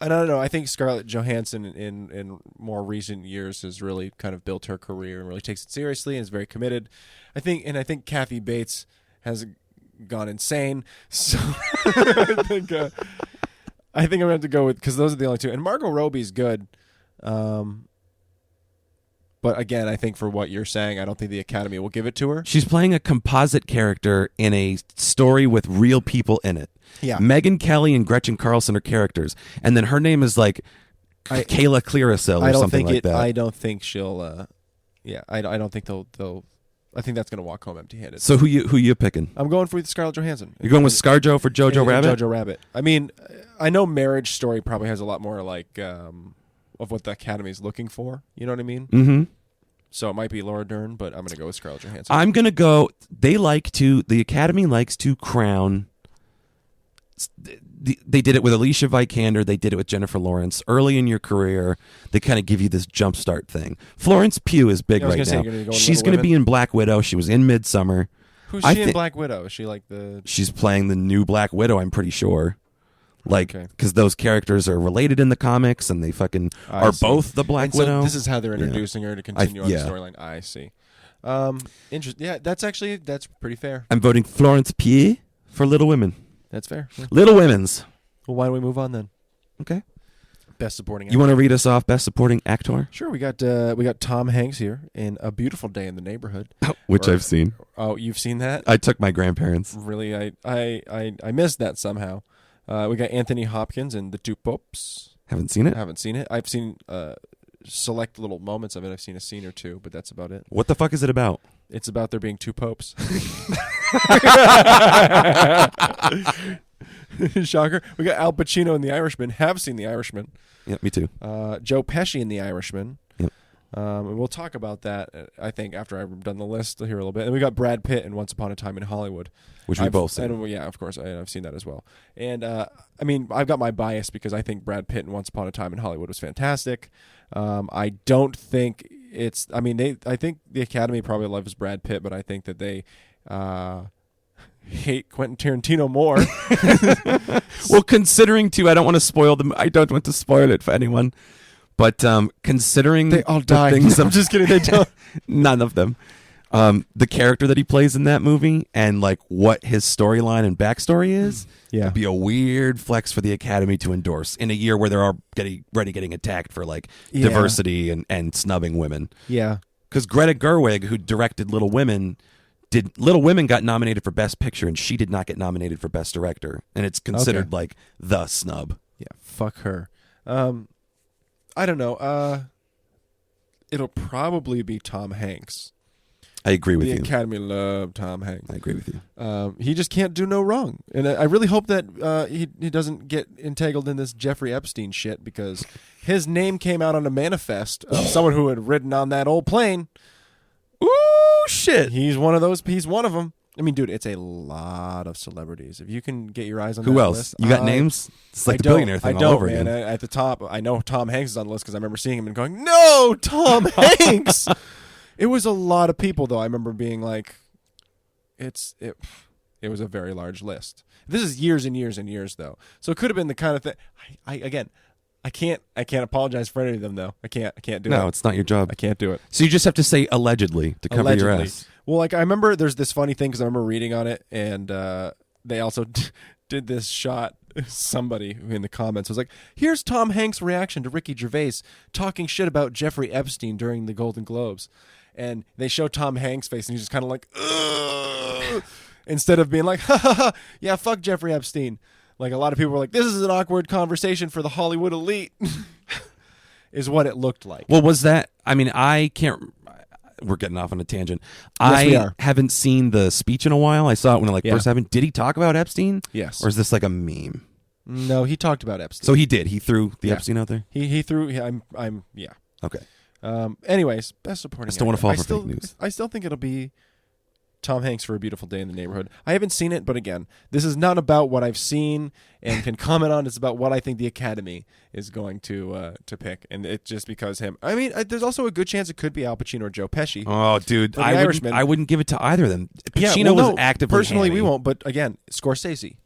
I don't know. I think Scarlett Johansson in more recent years has really kind of built her career and really takes it seriously and is very committed. I think Kathy Bates has gone insane. So I think I'm going to have to go with, because those are the only two. And Margot Robbie's good. But again, I think for what you're saying, I don't think the Academy will give it to her. She's playing a composite character in a story with real people in it. Yeah. Megyn Kelly and Gretchen Carlson are characters, and then her name is like Kayla Clearasil or something like that. I don't think she'll. I don't think they'll. I think that's going to walk home empty-handed. So who you picking? I'm going for Scarlett Johansson. You're going with ScarJo for Jojo Rabbit? Jojo Rabbit. I mean, I know Marriage Story probably has a lot more like of what the Academy is looking for. You know what I mean? Mm-hmm. So it might be Laura Dern, but I'm going to go with Scarlett Johansson. I'm going to go. The Academy likes to crown. They did it with Alicia Vikander. They did it with Jennifer Lawrence. Early in your career, they kind of give you this jumpstart thing. Florence Pugh is big right now. She's going to be in Black Widow. She was in Midsommar. Who's she in Black Widow? Is she like the... She's playing the new Black Widow, I'm pretty sure. Like, because those characters are related in the comics, and they fucking are both the Black Widow. This is how they're introducing her to continue on the storyline. I see. Interesting. Yeah, that's pretty fair. I'm voting Florence Pugh for Little Women. That's fair. Yeah. Little Women's. Well, why don't we move on then? Okay. Best supporting actor. You want to read us off Best Supporting Actor? Sure. We got Tom Hanks here in A Beautiful Day in the Neighborhood, which I've seen. Oh, you've seen that? I took my grandparents. Really, I missed that somehow. We got Anthony Hopkins in The Two Popes. Haven't seen it. I've seen select little moments of it. I've seen a scene or two, but that's about it. What the fuck is it about? It's about there being two popes. Shocker. We got Al Pacino in The Irishman. Have seen The Irishman. Yeah, me too. Joe Pesci in The Irishman. Yep. And we'll talk about that, I think, after I've done the list here a little bit. And we got Brad Pitt in Once Upon a Time in Hollywood. Which we both seen. And, yeah, of course. I've seen that as well. And, I mean, I've got my bias because I think Brad Pitt in Once Upon a Time in Hollywood was fantastic. I don't think it's... I mean, I think the Academy probably loves Brad Pitt, but I think that they... hate Quentin Tarantino more. Well, considering too, I don't want to spoil them. I don't want to spoil it for anyone. But considering they all die. I'm just kidding. They don't. None of them. The character that he plays in that movie and like what his storyline and backstory is, yeah, would be a weird flex for the Academy to endorse in a year where they're already getting attacked for like diversity and snubbing women. Yeah, because Greta Gerwig, who directed Little Women. Little Women got nominated for Best Picture, and she did not get nominated for Best Director, and it's considered like the snub. Yeah, fuck her. I don't know. It'll probably be Tom Hanks. I agree with you. The Academy loved Tom Hanks. I agree with you. He just can't do no wrong, and I really hope that he doesn't get entangled in this Jeffrey Epstein shit, because his name came out on a manifest of someone who had ridden on that old plane. Ooh, shit. He's one of those. He's one of them. I mean, dude, it's a lot of celebrities. If you can get your eyes on who that else? list. You got names? It's like the billionaire thing all over again. At the top, I know Tom Hanks is on the list because I remember seeing him and going, no, Tom Hanks! It was a lot of people, though. I remember being like, it was a very large list. This is years and years and years, though. So it could have been the kind of thing. I can't apologize for any of them, though. I can't do it. No, it's not your job. I can't do it. So you just have to say allegedly to cover your ass. Well, like I remember there's this funny thing because I remember reading on it, and they also did this shot. Somebody in the comments was like, here's Tom Hanks' reaction to Ricky Gervais talking shit about Jeffrey Epstein during the Golden Globes. And they show Tom Hanks' face, and he's just kind of like, ugh, instead of being like, ha ha ha, yeah, fuck Jeffrey Epstein. Like, a lot of people were like, this is an awkward conversation for the Hollywood elite, is what it looked like. Well, was that, I mean, I can't, we're getting off on a tangent. Yes, we I are. haven't seen the speech in a while. I saw it when it first happened. Did he talk about Epstein? Yes. Or is this like a meme? No, he talked about Epstein. So he did. He threw the Epstein out there? He threw, yeah. Okay. Anyways, best supporting I still want to actor. fall for fake news. I still think it'll be Tom Hanks for A Beautiful Day in the Neighborhood. I haven't seen it, but again, this is not about what I've seen and can comment on. It's about what I think the Academy is going to pick, and it just because him. I mean, there's also a good chance it could be Al Pacino or Joe Pesci. Oh, dude, Irishman. I wouldn't give it to either of them. Yeah, Pacino well, was no, actively personally, hammy. we won't. But again, Scorsese.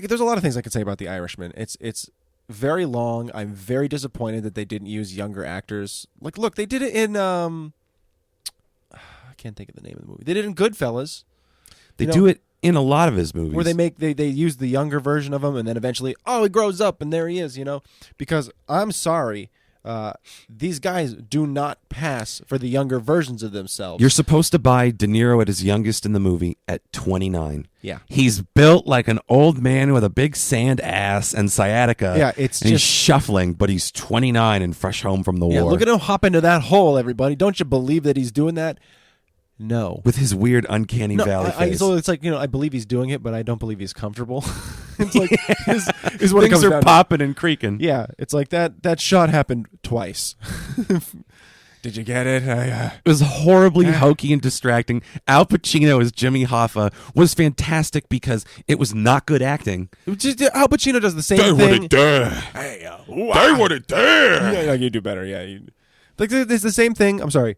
There's a lot of things I could say about The Irishman. It's very long. I'm very disappointed that they didn't use younger actors. Like, look, they did it in I can't think of the name of the movie. They did it in Goodfellas. They do it in a lot of his movies. Where they use the younger version of him, and then eventually, he grows up, and there he is, Because I'm sorry, these guys do not pass for the younger versions of themselves. You're supposed to buy De Niro at his youngest in the movie at 29. Yeah. He's built like an old man with a big sand ass and sciatica. Yeah, he's shuffling, but he's 29 and fresh home from the war. Look at him hop into that hole, everybody. Don't you believe that he's doing that? No. With his weird uncanny valley face. So it's like, I believe he's doing it, but I don't believe he's comfortable. It's like is what it Things comes are down to. popping and creaking. Yeah, it's like that shot happened twice. Did you get it? It was horribly hokey and distracting. Al Pacino as Jimmy Hoffa was fantastic because it was not good acting. Al Pacino does the same thing. Yeah, you do better. Yeah, it's the same thing. I'm sorry.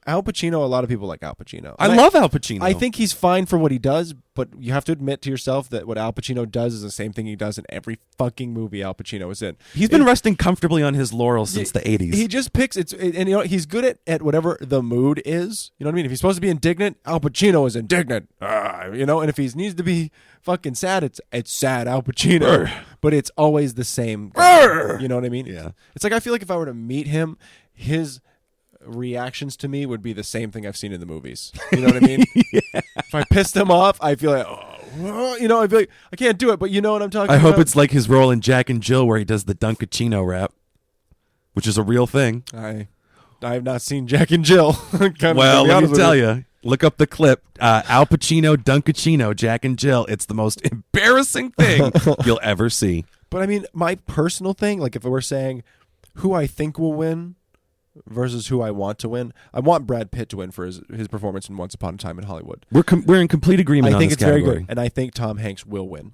Al Pacino, a lot of people like Al Pacino. I love Al Pacino. I think he's fine for what he does, but you have to admit to yourself that what Al Pacino does is the same thing he does in every fucking movie Al Pacino is in. He's been resting comfortably on his laurels since the 80s. He just picks it, and he's good at whatever the mood is. You know what I mean? If he's supposed to be indignant, Al Pacino is indignant. And if he needs to be fucking sad, it's sad Al Pacino. But it's always the same. You know what I mean? Yeah. It's like I feel like if I were to meet him, his reactions to me would be the same thing I've seen in the movies. You know what I mean? If I pissed him off, I feel like, I feel like I can't do it, but you know what I'm talking about? I hope it's like his role in Jack and Jill where he does the Dunkachino rap, which is a real thing. I have not seen Jack and Jill. Well, let me tell you. Look up the clip. Al Pacino, Dunkachino, Jack and Jill. It's the most embarrassing thing you'll ever see. But I mean, my personal thing, like if we're saying who I think will win versus who I want to win, I want Brad Pitt to win for his performance in Once Upon a Time in Hollywood. We're in complete agreement on I think this it's category. very good, and I think Tom Hanks will win.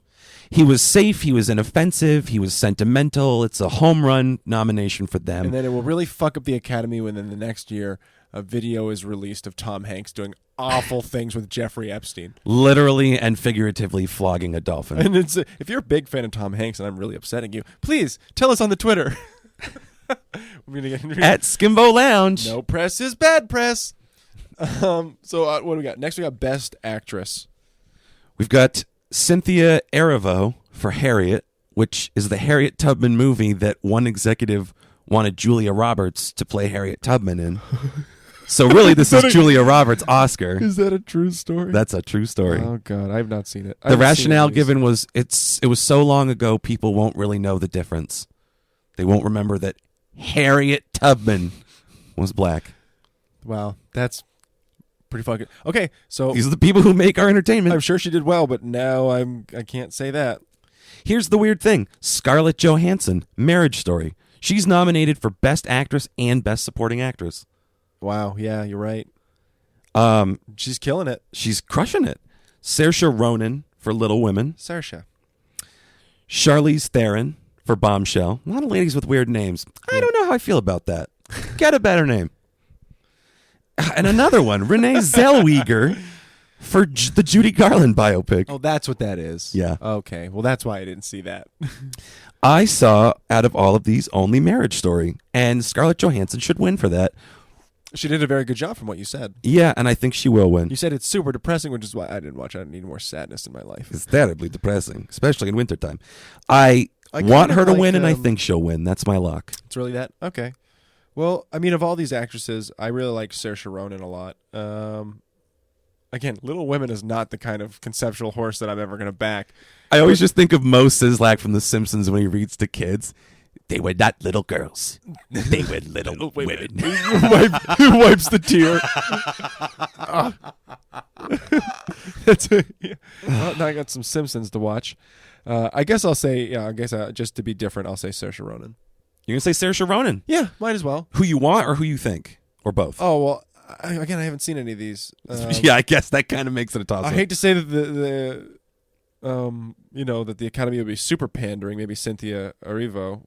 He was safe. He was inoffensive. He was sentimental. It's a home run nomination for them. And then it will really fuck up the Academy when in the next year a video is released of Tom Hanks doing awful things with Jeffrey Epstein. Literally and figuratively flogging a dolphin. And if you're a big fan of Tom Hanks and I'm really upsetting you, please tell us on the Twitter. At Skimbo Lounge. No press is bad press. So what do we got? Next we got Best Actress. We've got Cynthia Erivo for Harriet, which is the Harriet Tubman movie that one executive wanted Julia Roberts to play Harriet Tubman in. So really, this is Julia Roberts' Oscar. Is that a true story? That's a true story. Oh God, I have not seen it. The rationale given was it was so long ago, people won't really know the difference. They won't remember that Harriet Tubman was black. Wow, that's pretty fucking okay. So These are the people who make our entertainment. I'm sure she did well, but now I can't say that. Here's the weird thing. Scarlett Johansson, Marriage Story. She's nominated for Best Actress and Best Supporting Actress. Wow, yeah, you're right. She's killing it. She's crushing it. Saoirse Ronan for Little Women. Saoirse. Charlize Theron for Bombshell. A lot of ladies with weird names. I don't know how I feel about that. Get a better name. And another one, Renee Zellweger for the Judy Garland biopic. Oh, that's what that is. Yeah. Okay. Well, that's why I didn't see that. I saw, out of all of these, only Marriage Story. And Scarlett Johansson should win for that. She did a very good job from what you said. Yeah, and I think she will win. You said it's super depressing, which is why I didn't watch it. I need more sadness in my life. It's terribly depressing, especially in wintertime. I want her to win, and I think she'll win. That's my luck. It's really that? Okay. Well, I mean, of all these actresses, I really like Saoirse Ronan a lot. Again, Little Women is not the kind of conceptual horse that I'm ever going to back. I always just think of Mo Sislak from The Simpsons when he reads to kids. They were not little girls. They were little women. Who wipes the tear? That's it. Yeah. Well, now I got some Simpsons to watch. I guess I'll say, just to be different, I'll say Saoirse Ronan. You're going to say Saoirse Ronan? Yeah, might as well. Who you want or who you think? or both? Oh well, I haven't seen any of these. Yeah, I guess that kind of makes it a toss-up. I hate to say that that the Academy would be super pandering. Maybe Cynthia Erivo.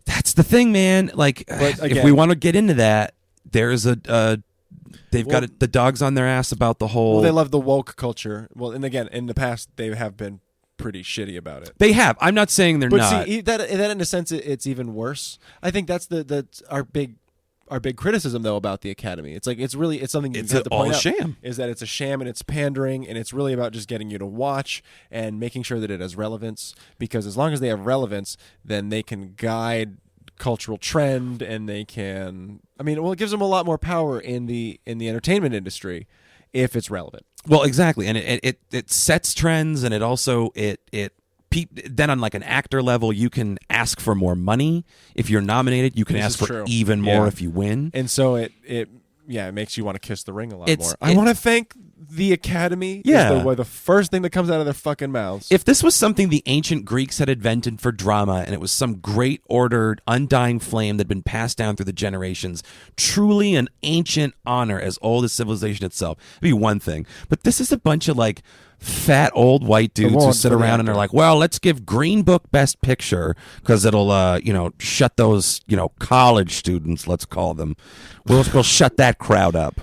That's the thing, man. Like, But if again- we want to get into that, there's they've got the dogs on their ass about the whole. Well, they love the woke culture. Well, and again, in the past, they have been pretty shitty about it. They have. I'm not saying they're But not. see, that in a sense, it's even worse. I think that's our big criticism though about the Academy. It's like it's something you It's have to all point out, sham. is that it's a sham and it's pandering and it's really about just getting you to watch and making sure that it has relevance, because as long as they have relevance, then they can guide cultural trend and they can. I mean, well, it gives them a lot more power in the entertainment industry if it's relevant. Well, exactly, and it sets trends, and it also then on like an actor level, you can ask for more money if you're nominated. You can This ask is for true. even more Yeah. if you win. And so it makes you want to kiss the ring a lot It's- more. I want to thank the Academy. Yeah. is the first thing that comes out of their fucking mouths. If this was something the ancient Greeks had invented for drama, and it was some great ordered, undying flame that had been passed down through the generations, truly an ancient honor as old as civilization itself, it'd be one thing. But this is a bunch of like fat old white dudes who awards sit for the around and actor. are like, well, let's give Green Book Best Picture because it'll shut those college students, let's call them. We'll shut that crowd up.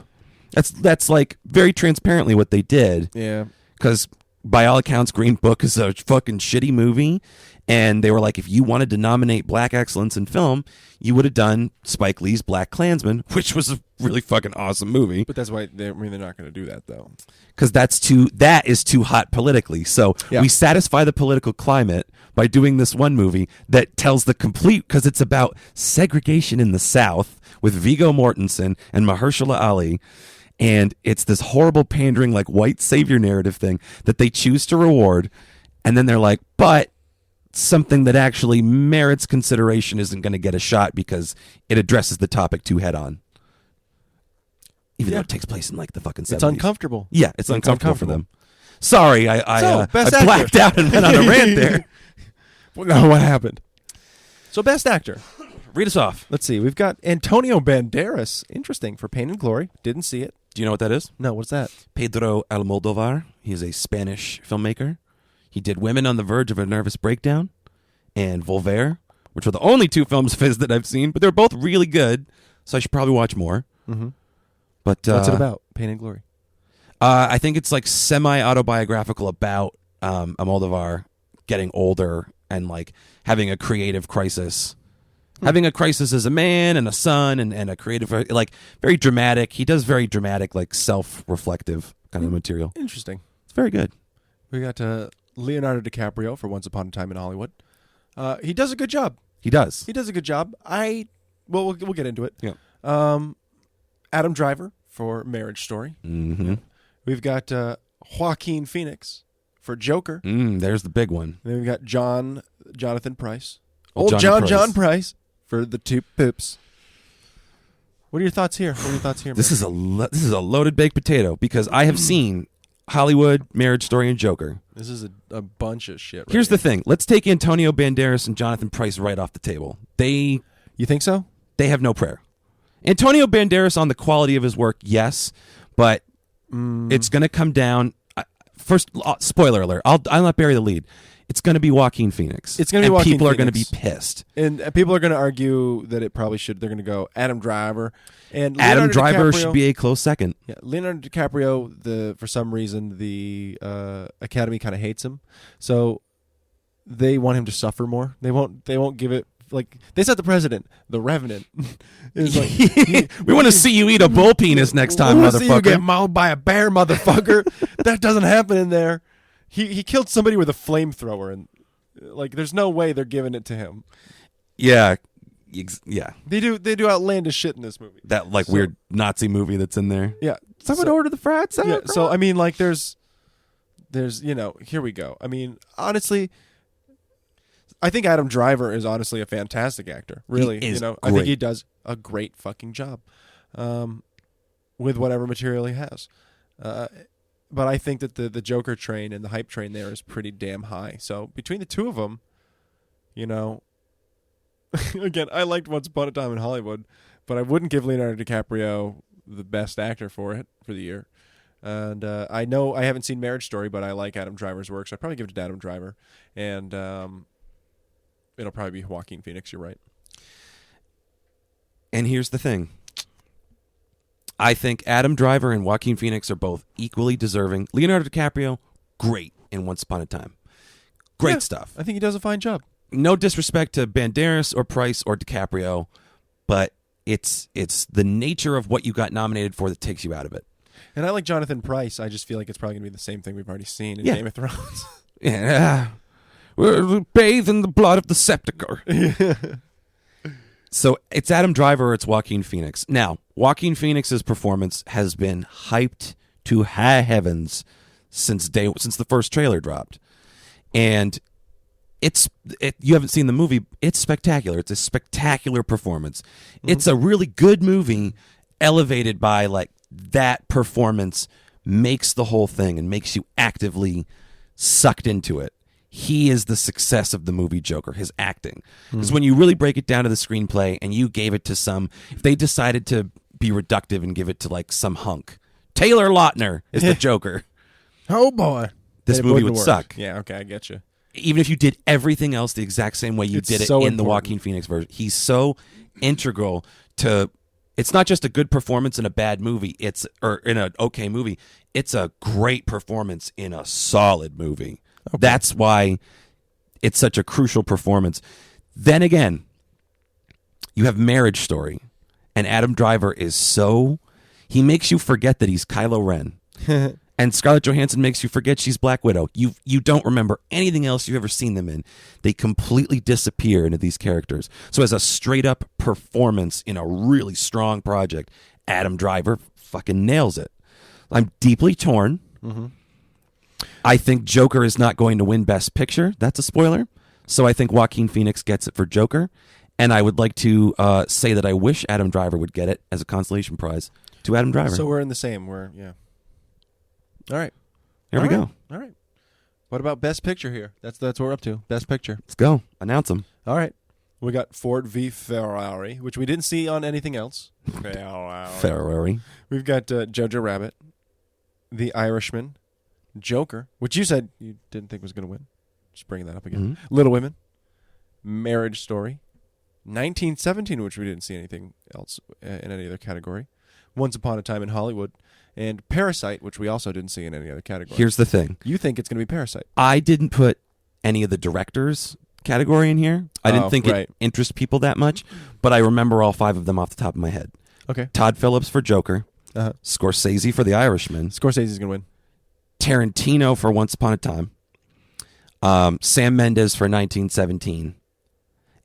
That's like very transparently what they did. yeah. Because by all accounts, Green Book is a fucking shitty movie, and they were like, if you wanted to nominate Black excellence in film, you would have done Spike Lee's Black Klansman, which was a really fucking awesome movie. But that's why they're not going to do that though. Because that is too hot politically. So Yeah. we satisfy the political climate by doing this one movie that tells the complete, because it's about segregation in the South with Viggo Mortensen and Mahershala Ali. And it's this horrible pandering, like white savior narrative thing that they choose to reward. And then they're like, but something that actually merits consideration isn't going to get a shot because it addresses the topic too head on. Even though it takes place in like the fucking 70s. It's uncomfortable. Yeah, it's uncomfortable for uncomfortable. them. Sorry, I Best actor. blacked out and went on a rant there. Well, no, what happened? So best actor. Read us off. Let's see. We've got Antonio Banderas. Interesting, for Pain and Glory. Didn't see it. Do you know what that is? No, what's that? Pedro Almodovar. He is a Spanish filmmaker. He did Women on the Verge of a Nervous Breakdown and Voltaire, which were the only two films of his that I've seen, but they're both really good, so I should probably watch more. Mm-hmm. But What's it about? Pain and Glory. I think it's like semi-autobiographical about Almodovar getting older and like having a creative crisis. Having a crisis as a man and a son and a creative, like very dramatic. He does very dramatic, like self-reflective kind of material. Interesting. It's very good. We got Leonardo DiCaprio for Once Upon a Time in Hollywood. He does a good job. He does. He does a good job. We'll get into it. Yeah. Adam Driver for Marriage Story. Mm-hmm. We've got Joaquin Phoenix for Joker. There's the big one. Then we've got Jonathan Price. Old Old Johnny John Price. Price for The Two Pips. What are your thoughts here? This is a loaded baked potato because I have seen Hollywood, Marriage Story, and Joker. This is a bunch of shit. Here's the thing. Let's take Antonio Banderas and Jonathan Price right off the table. You think so? They have no prayer. Antonio Banderas on the quality of his work, yes, but it's going to come down. First, spoiler alert. I'll not bury the lead. It's going to be Joaquin Phoenix. It's going to be Joaquin people are going to be Phoenix. pissed. And people are going to argue that it probably should. They're going to go Adam Driver. And Adam Leonardo Driver DiCaprio- should be a close second. Yeah, Leonardo DiCaprio. For some reason, the Academy kind of hates him, so they want him to suffer more. They won't give it. Like they said, the president, the Revenant, is like, We want to see you eat a bull penis next time, "We wanna see you get motherfucker. mauled by a bear, motherfucker." That doesn't happen in there. He killed somebody with a flamethrower, and like, there's no way they're giving it to him. Yeah. Yeah. They do outlandish shit in this movie. That like weird Nazi movie that's in there. Yeah, Someone so- order the frat salad. Yeah, so I mean, like, there's here we go. I mean, honestly, I think Adam Driver is honestly a fantastic actor. Really, He is I think great. he does a great fucking job with whatever material he has. But I think that the Joker train and the hype train there is pretty damn high. So between the two of them, again, I liked Once Upon a Time in Hollywood, but I wouldn't give Leonardo DiCaprio the best actor for the year. And I know I haven't seen Marriage Story, but I like Adam Driver's work, so I'd probably give it to Adam Driver. And it'll probably be Joaquin Phoenix. You're right. And here's the thing. I think Adam Driver and Joaquin Phoenix are both equally deserving. Leonardo DiCaprio, great in Once Upon a Time. Great stuff. I think he does a fine job. No disrespect to Banderas or Price or DiCaprio, but it's the nature of what you got nominated for that takes you out of it. And I like Jonathan Pryce. I just feel like it's probably going to be the same thing we've already seen in Game of Thrones. Yeah. We'll bathe in the blood of the sepulchre. So it's Adam Driver or it's Joaquin Phoenix. Now, Joaquin Phoenix's performance has been hyped to high heavens since the first trailer dropped. And you haven't seen the movie. It's spectacular. It's a spectacular performance. Mm-hmm. It's a really good movie elevated by like that performance makes the whole thing and makes you actively sucked into it. He is the success of the movie Joker, his acting. Because when you really break it down to the screenplay and you gave it to if they decided to be reductive and give it to like some hunk, Taylor Lautner is the Joker. Oh boy. This movie would suck. Yeah, okay, I get you. Even if you did everything else the exact same way you did it in the Joaquin Phoenix version. He's so integral to... It's not just a good performance in a bad movie, or in an okay movie. It's a great performance in a solid movie. Okay. That's why it's such a crucial performance. Then again, you have Marriage Story, and Adam Driver he makes you forget that he's Kylo Ren. And Scarlett Johansson makes you forget she's Black Widow. You don't remember anything else you've ever seen them in. They completely disappear into these characters. So as a straight-up performance in a really strong project, Adam Driver fucking nails it. I'm deeply torn. Mm-hmm. I think Joker is not going to win Best Picture. That's a spoiler. So I think Joaquin Phoenix gets it for Joker. And I would like to say that I wish Adam Driver would get it as a consolation prize to Adam Driver. So we're in the same. All right. Here we go. All right. What about Best Picture here? That's what we're up to. Best Picture. Let's go. Announce them. All right. We got Ford v. Ferrari, which we didn't see on anything else. Ferrari. We've got Jojo Rabbit, The Irishman, Joker, which you said you didn't think was going to win. Just bringing that up again. Mm-hmm. Little Women, Marriage Story, 1917, which we didn't see anything else in any other category, Once Upon a Time in Hollywood, and Parasite, which we also didn't see in any other category. Here's the thing. You think it's going to be Parasite. I didn't put any of the directors category in here. I didn't think it interests people that much, but I remember all 5 of them off the top of my head. Okay. Todd Phillips for Joker. Scorsese for The Irishman. Scorsese's going to win. Tarantino for Once Upon a Time. Sam Mendes for 1917.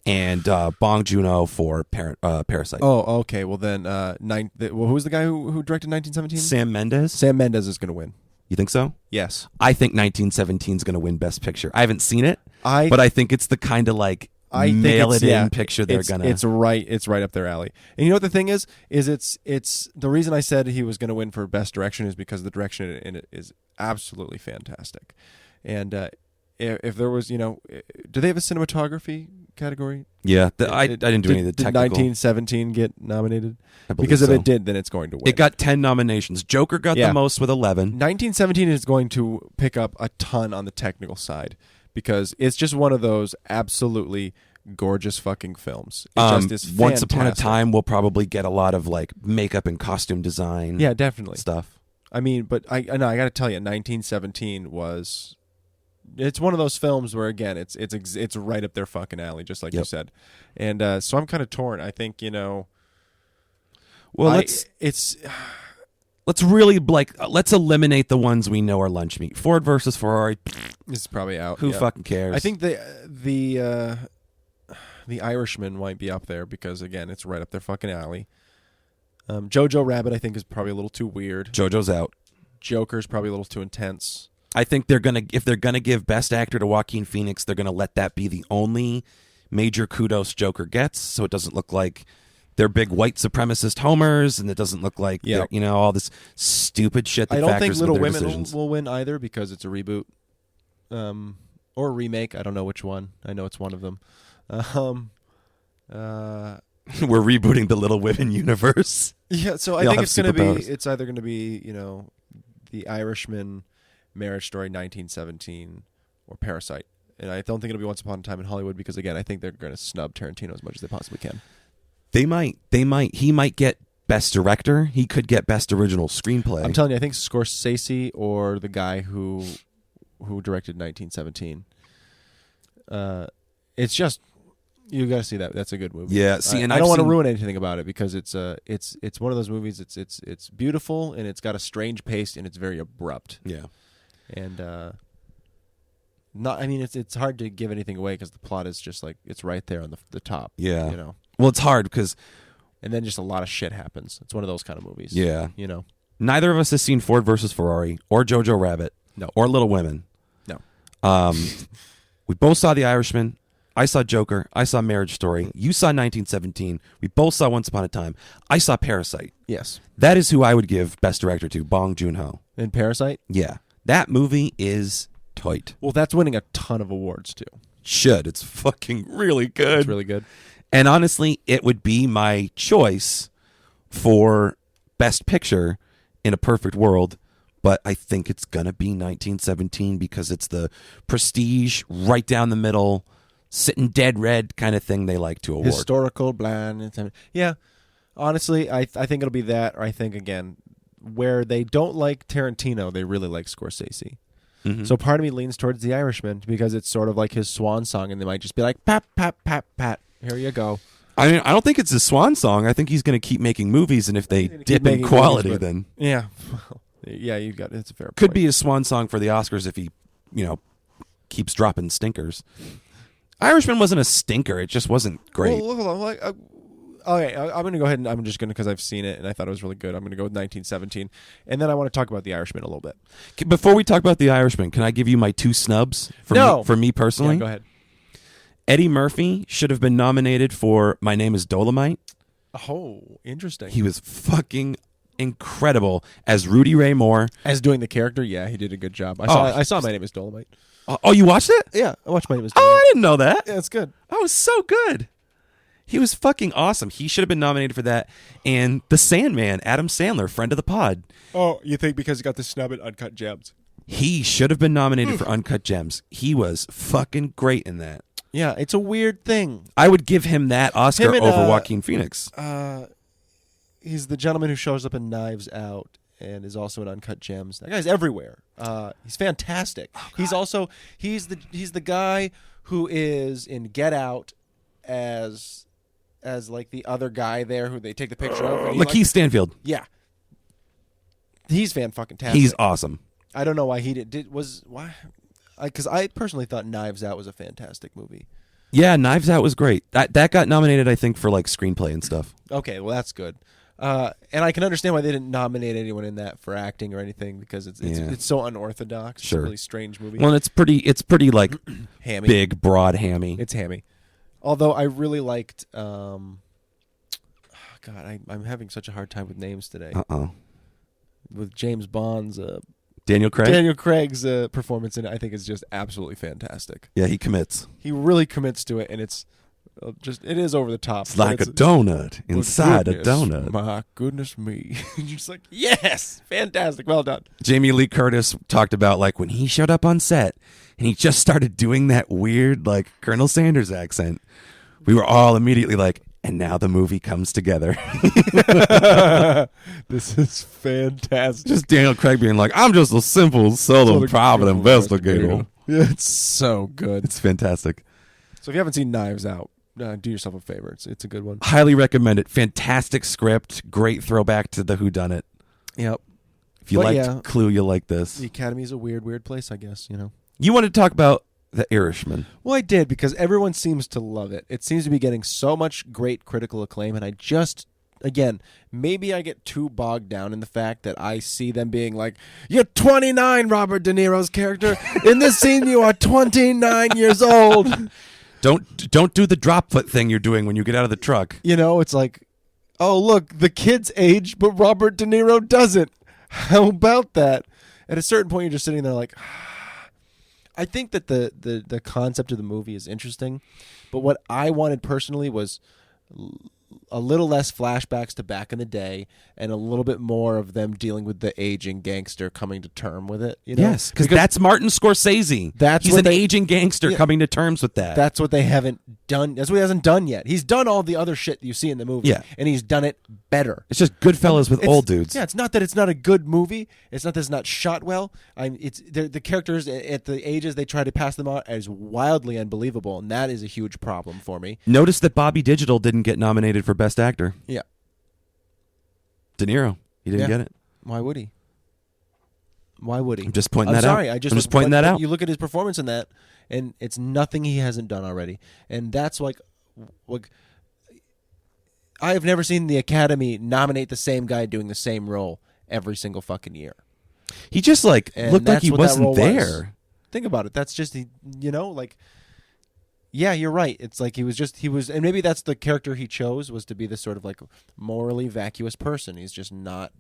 And Bong Joon-ho for Parasite. Oh, okay. Well, then, who's the guy who directed 1917? Sam Mendes. Sam Mendes is going to win. You think so? Yes. I think 1917 is going to win Best Picture. I haven't seen it, but I think it's the kind of like mail-it-in picture they're going to... It's right up their alley. And you know what the thing is it's the reason I said he was going to win for Best Direction is because the direction in it is absolutely fantastic. And if there was, do they have a cinematography category? Yeah, I didn't do any of the technical. Did 1917 get nominated? Because if it did, then it's going to win. It got 10 nominations. Joker got the most with 11. 1917 is going to pick up a ton on the technical side because it's just one of those absolutely gorgeous fucking films. It just is fantastic. Once Upon a Time will probably get a lot of like makeup and costume design. Yeah, definitely stuff. I mean, but I got to tell you, 1917 was. It's one of those films where again, it's right up their fucking alley, just like you said, and so I'm kind of torn. I think Well, let's really let's eliminate the ones we know are lunch meat. Ford versus Ferrari. This is probably out. Who fucking cares? I think the Irishman might be up there because again, it's right up their fucking alley. Jojo Rabbit, I think, is probably a little too weird. Jojo's out. Joker's probably a little too if they're gonna give Best Actor to Joaquin Phoenix, they're gonna let that be the only major kudos Joker gets, so it doesn't look like they're big white supremacist homers, and it doesn't look like all this stupid shit. That I don't factors think Little into their Women decisions. will win either because it's a reboot, or a remake. I don't know which one. I know it's one of them. We're rebooting the Little Women universe. Yeah, so I They all think have it's going to be. superpowers. It's either going to be, The Irishman, Marriage Story 1917, or Parasite. And I don't think it'll be Once Upon a Time in Hollywood because, again, I think they're going to snub Tarantino as much as they possibly can. They might. He might get Best Director. He could get Best Original Screenplay. I'm telling you, I think Scorsese or the guy who directed 1917. It's just you got to see that. That's a good movie. Yeah. See, and I I've don't want to seen- ruin anything about it because it's one of those movies. It's beautiful and it's got a strange pace and it's very abrupt. Yeah. And it's hard to give anything away because the plot is just like it's right there on the top. Yeah. Well, it's hard because and then just a lot of shit happens. It's one of those kind of movies. Yeah. Neither of us has seen Ford versus Ferrari or Jojo Rabbit. No. Or Little Women. No. We both saw The Irishman. I saw Joker. I saw Marriage Story. You saw 1917. We both saw Once Upon a Time. I saw Parasite. Yes. That is who I would give Best Director to, Bong Joon-ho. In Parasite? Yeah. That movie is tight. Well, that's winning a ton of awards too. Should. It's fucking really good. It's really good. And honestly, it would be my choice for Best Picture in a perfect world, but I think it's going to be 1917 because it's the prestige, right down the middle, sitting dead red kind of thing they like to award. Historical, bland. Yeah. Honestly, I think it'll be that, or I think, again, where they don't like Tarantino, they really like Scorsese. Mm-hmm. So part of me leans towards The Irishman because it's sort of like his swan song, and they might just be like, pat, pat, pat, pat. Here you go. I mean, I don't think it's a swan song. I think he's going to keep making movies, and if they dip in quality, then yeah, yeah, you got it's a fair. Could point. be a swan song for the Oscars if he, keeps dropping stinkers. Irishman wasn't a stinker; it just wasn't great. Well, hold on. Okay, I'm going to go ahead and I'm just going to, because I've seen it and I thought it was really good. I'm going to go with 1917, and then I want to talk about The Irishman a little bit. Before we talk about The Irishman, can I give you my two snubs for me personally? Yeah, go ahead. Eddie Murphy should have been nominated for My Name is Dolomite. Oh, interesting. He was fucking incredible as Rudy Ray Moore. As doing the character, yeah, he did a good job. I saw My Name is Dolomite. Oh, you watched it? Yeah, I watched My Name is Oh, Dolomite. I didn't know that. Yeah, it's good. Oh, it was so good. He was fucking awesome. He should have been nominated for that. And The Sandman, Adam Sandler, friend of the pod. Oh, you think because he got the snub at Uncut Gems? He should have been nominated for Uncut Gems. He was fucking great in that. Yeah, it's a weird thing. I would give him that Oscar and, over Joaquin Phoenix. He's the gentleman who shows up in Knives Out and is also in Uncut Gems. That guy's everywhere. He's fantastic. He's the guy who is in Get Out as like the other guy there who they take the picture of. And Lakeith Stanfield. Yeah. He's fan-fucking-tastic. He's awesome. I don't know why he why. Because I personally thought Knives Out was a fantastic movie. Yeah, Knives Out was great. That got nominated, I think, for like screenplay and stuff. Okay, well that's good. And I can understand why they didn't nominate anyone in that for acting or anything because it's so unorthodox. Sure. It's a really strange movie. Well, it's pretty like hammy. big, broad, hammy. It's hammy. Although I really liked. God, I'm having such a hard time with names today. With James Bond's. Daniel Craig? Daniel Craig's performance in it, I think, is just absolutely fantastic. Yeah, he commits. He really commits to it, and it is over the top. It's like a donut inside a donut. My goodness me. You're just like, yes, fantastic, well done. Jamie Lee Curtis talked about like when he showed up on set and he just started doing that weird like Colonel Sanders accent. We were all immediately like, and now the movie comes together. This is fantastic. Just Daniel Craig being like, I'm just a simple, private investigator. Yeah, it's so good. It's fantastic. So if you haven't seen Knives Out, do yourself a favor. It's a good one. Highly recommend it. Fantastic script. Great throwback to the Whodunit. Yep. If you liked Clue, you'll like this. The Academy is a weird place, I guess, You wanted to talk about The Irishman. Well, I did because everyone seems to love it. It seems to be getting so much great critical acclaim, and I just, again, maybe I get too bogged down in the fact that I see them being like, "You're 29, Robert De Niro's character. In this scene, you are 29 years old." Don't do the drop foot thing you're doing when you get out of the truck. It's like, oh look, the kid's age, but Robert De Niro doesn't. How about that? At a certain point, you're just sitting there like. I think that the concept of the movie is interesting, but what I wanted personally was a little less flashbacks to back in the day, and a little bit more of them dealing with the aging gangster coming to term with it. You know? Yes, because that's Martin Scorsese. He's an aging gangster coming to terms with that. That's what they haven't done. That's what he hasn't done yet. He's done all the other shit that you see in the movie. Yeah. And he's done it better. It's just Goodfellas with old dudes. Yeah, it's not that it's not a good movie. It's not that it's not shot well. It's the characters at the ages they try to pass them out as wildly unbelievable, and that is a huge problem for me. Notice that Bobby Digital didn't get nominated for Best Actor. Yeah. De Niro, he didn't get it. Why would he? Why would he? I'm just pointing that sorry, out. I'm just pointing that out. You look at his performance in that, and it's nothing he hasn't done already. And that's like I have never seen the Academy nominate the same guy doing the same role every single fucking year. He just looked like he wasn't there. Was. Think about it. That's just yeah, you're right. It's like he was, and maybe that's the character he chose, was to be this sort of like morally vacuous person. He's just not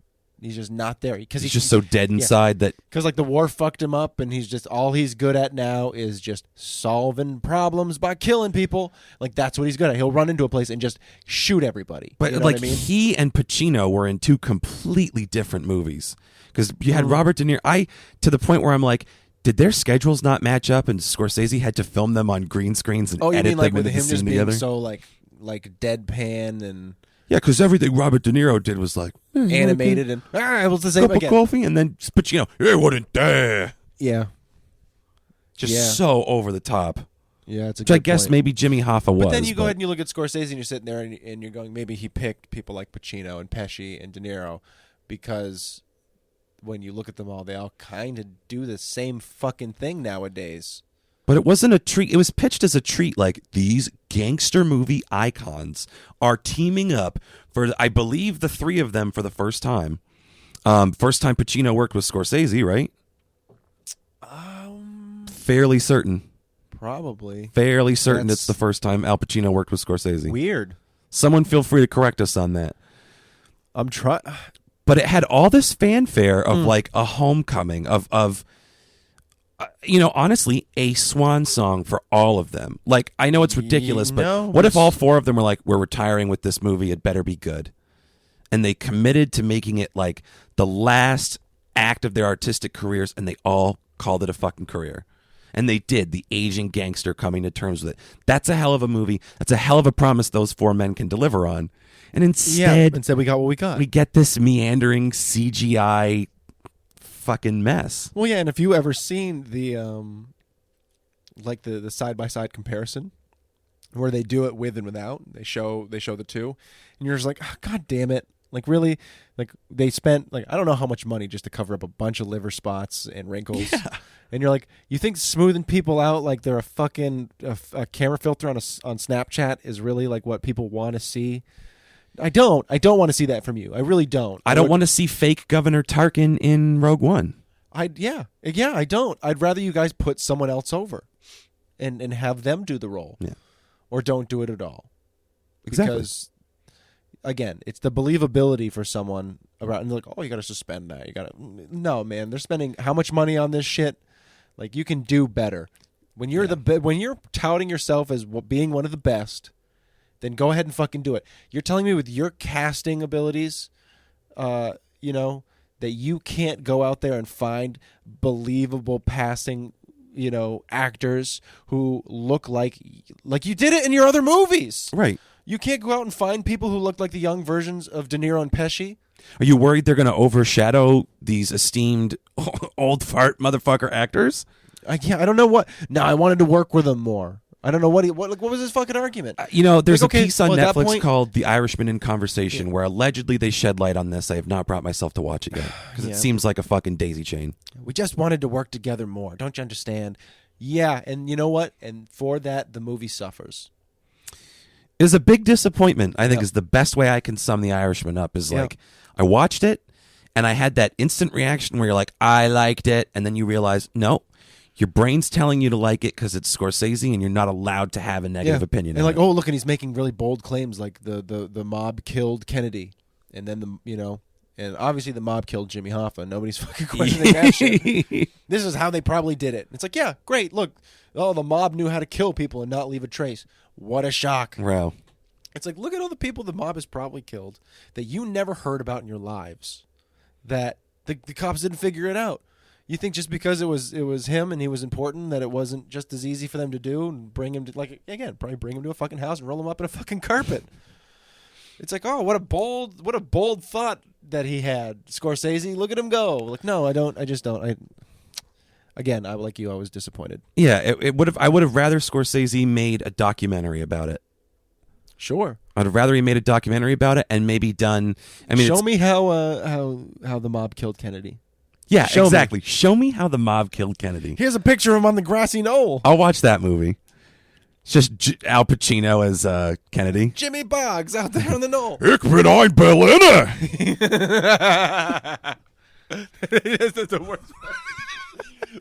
there because he's just so dead inside that because like the war fucked him up, and he's just all he's good at now is just solving problems by killing people. Like that's what he's good at. He'll run into a place and just shoot everybody. But you know like what I mean? he and Pacino were in two completely different movies because you had Robert De Niro. To the point where I'm like, did their schedules not match up, and Scorsese had to film them on green screens and edit them into the scene together? So like deadpan and yeah, because everything Robert De Niro did was like animated and it was the same cup again. of coffee, and then Pacino, he wasn't there. Yeah, just so over the top. Yeah, it's a which good I guess point. maybe Jimmy Hoffa was. But then you go ahead and you look at Scorsese and you're sitting there and you're going, maybe he picked people like Pacino and Pesci and De Niro because when you look at them all, they all kind of do the same fucking thing nowadays. But it wasn't a treat. It was pitched as a treat. Like, these gangster movie icons are teaming up for, I believe, the three of them for the first time. First time Pacino worked with Scorsese, right? Fairly certain. Probably. Fairly certain it's the first time Al Pacino worked with Scorsese. Weird. Someone feel free to correct us on that. I'm trying. But it had all this fanfare of like a homecoming of honestly, a swan song for all of them. Like, I know it's ridiculous, but what if all four of them were like, we're retiring with this movie, it better be good. And they committed to making it like the last act of their artistic careers, and they all called it a fucking career. And they did, the aging gangster coming to terms with it. That's a hell of a movie. That's a hell of a promise those four men can deliver on. And instead we got what we got. We get this meandering CGI fucking mess. Well, yeah, and if you ever seen the the side-by-side comparison where they do it with and without, they show the two, and you're just like, oh, God damn it. Like, really? Like, they spent, like, I don't know how much money just to cover up a bunch of liver spots and wrinkles. Yeah. And you're like, you think smoothing people out like they're a fucking a camera filter on Snapchat is really like what people want to see? I don't want to see that from you. I really don't. I don't want to see fake Governor Tarkin in Rogue One. I don't. I'd rather you guys put someone else over and have them do the role. Yeah. Or don't do it at all. Exactly. Because again, it's the believability for someone around, and they're like, oh, you got to suspend that. No, man, they're spending how much money on this shit? Like, you can do better. When you're when you're touting yourself as being one of the best, then go ahead and fucking do it. You're telling me with your casting abilities, that you can't go out there and find believable passing, actors who look like you did it in your other movies. Right. You can't go out and find people who look like the young versions of De Niro and Pesci. Are you worried they're going to overshadow these esteemed old fart motherfucker actors? I don't know what. No, I wanted to work with them more. I don't know what was his fucking argument. There's a piece on Netflix called "The Irishman in Conversation" where allegedly they shed light on this. I have not brought myself to watch it yet because it seems like a fucking daisy chain. We just wanted to work together more. Don't you understand? Yeah, and you know what? And for that, the movie suffers. Is a big disappointment. I think is the best way I can sum The Irishman up. Is like, I watched it and I had that instant reaction where you're like, I liked it, and then you realize, no, your brain's telling you to like it because it's Scorsese, and you're not allowed to have a negative opinion. And like, oh, look, and he's making really bold claims, like the mob killed Kennedy, and then and obviously the mob killed Jimmy Hoffa. Nobody's fucking questioning that shit. This is how they probably did it. It's like, yeah, great. Look, the mob knew how to kill people and not leave a trace. What a shock. Wow. It's like, look at all the people the mob has probably killed that you never heard about in your lives, that the cops didn't figure it out. You think just because it was him and he was important that it wasn't just as easy for them to do and bring him to, like, again, probably bring him to a fucking house and roll him up in a fucking carpet. It's like, oh, what a bold thought that he had. Scorsese, look at him go. Like, no, I just don't. Again, I like you, I was disappointed. Yeah, I would have rather Scorsese made a documentary about it. Sure. I'd have rather he made a documentary about it and maybe done. I mean, show me how the mob killed Kennedy. Yeah, Show exactly. me. Show me how the mob killed Kennedy. Here's a picture of him on the grassy knoll. I'll watch that movie. It's just Al Pacino as Kennedy. Jimmy Boggs out there on the knoll. Ich bin ein Berliner. That's the worst.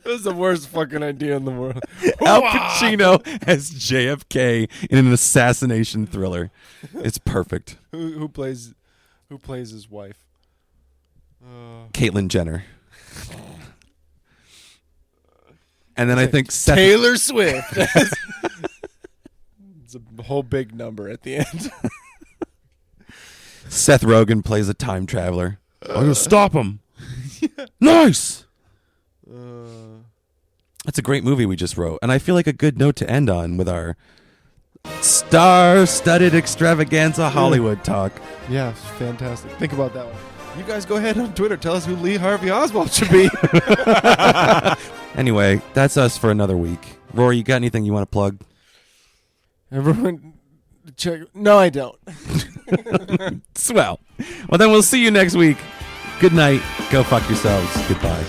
That's the worst fucking idea in the world. Al Pacino as JFK in an assassination thriller. It's perfect. Who plays his wife? Caitlyn Jenner. And then I think Seth Taylor Swift. It's a whole big number at the end. Seth Rogen plays a time traveler. I'm gonna stop him. Nice. That's a great movie we just wrote, and I feel like a good note to end on with our star-studded extravaganza Hollywood talk. Yeah, it's fantastic. Think about that one. You guys go ahead on Twitter. Tell us who Lee Harvey Oswald should be. Anyway, that's us for another week. Rory, you got anything you want to plug? Everyone, check. No, I don't. Swell. Well, then we'll see you next week. Good night. Go fuck yourselves. Goodbye.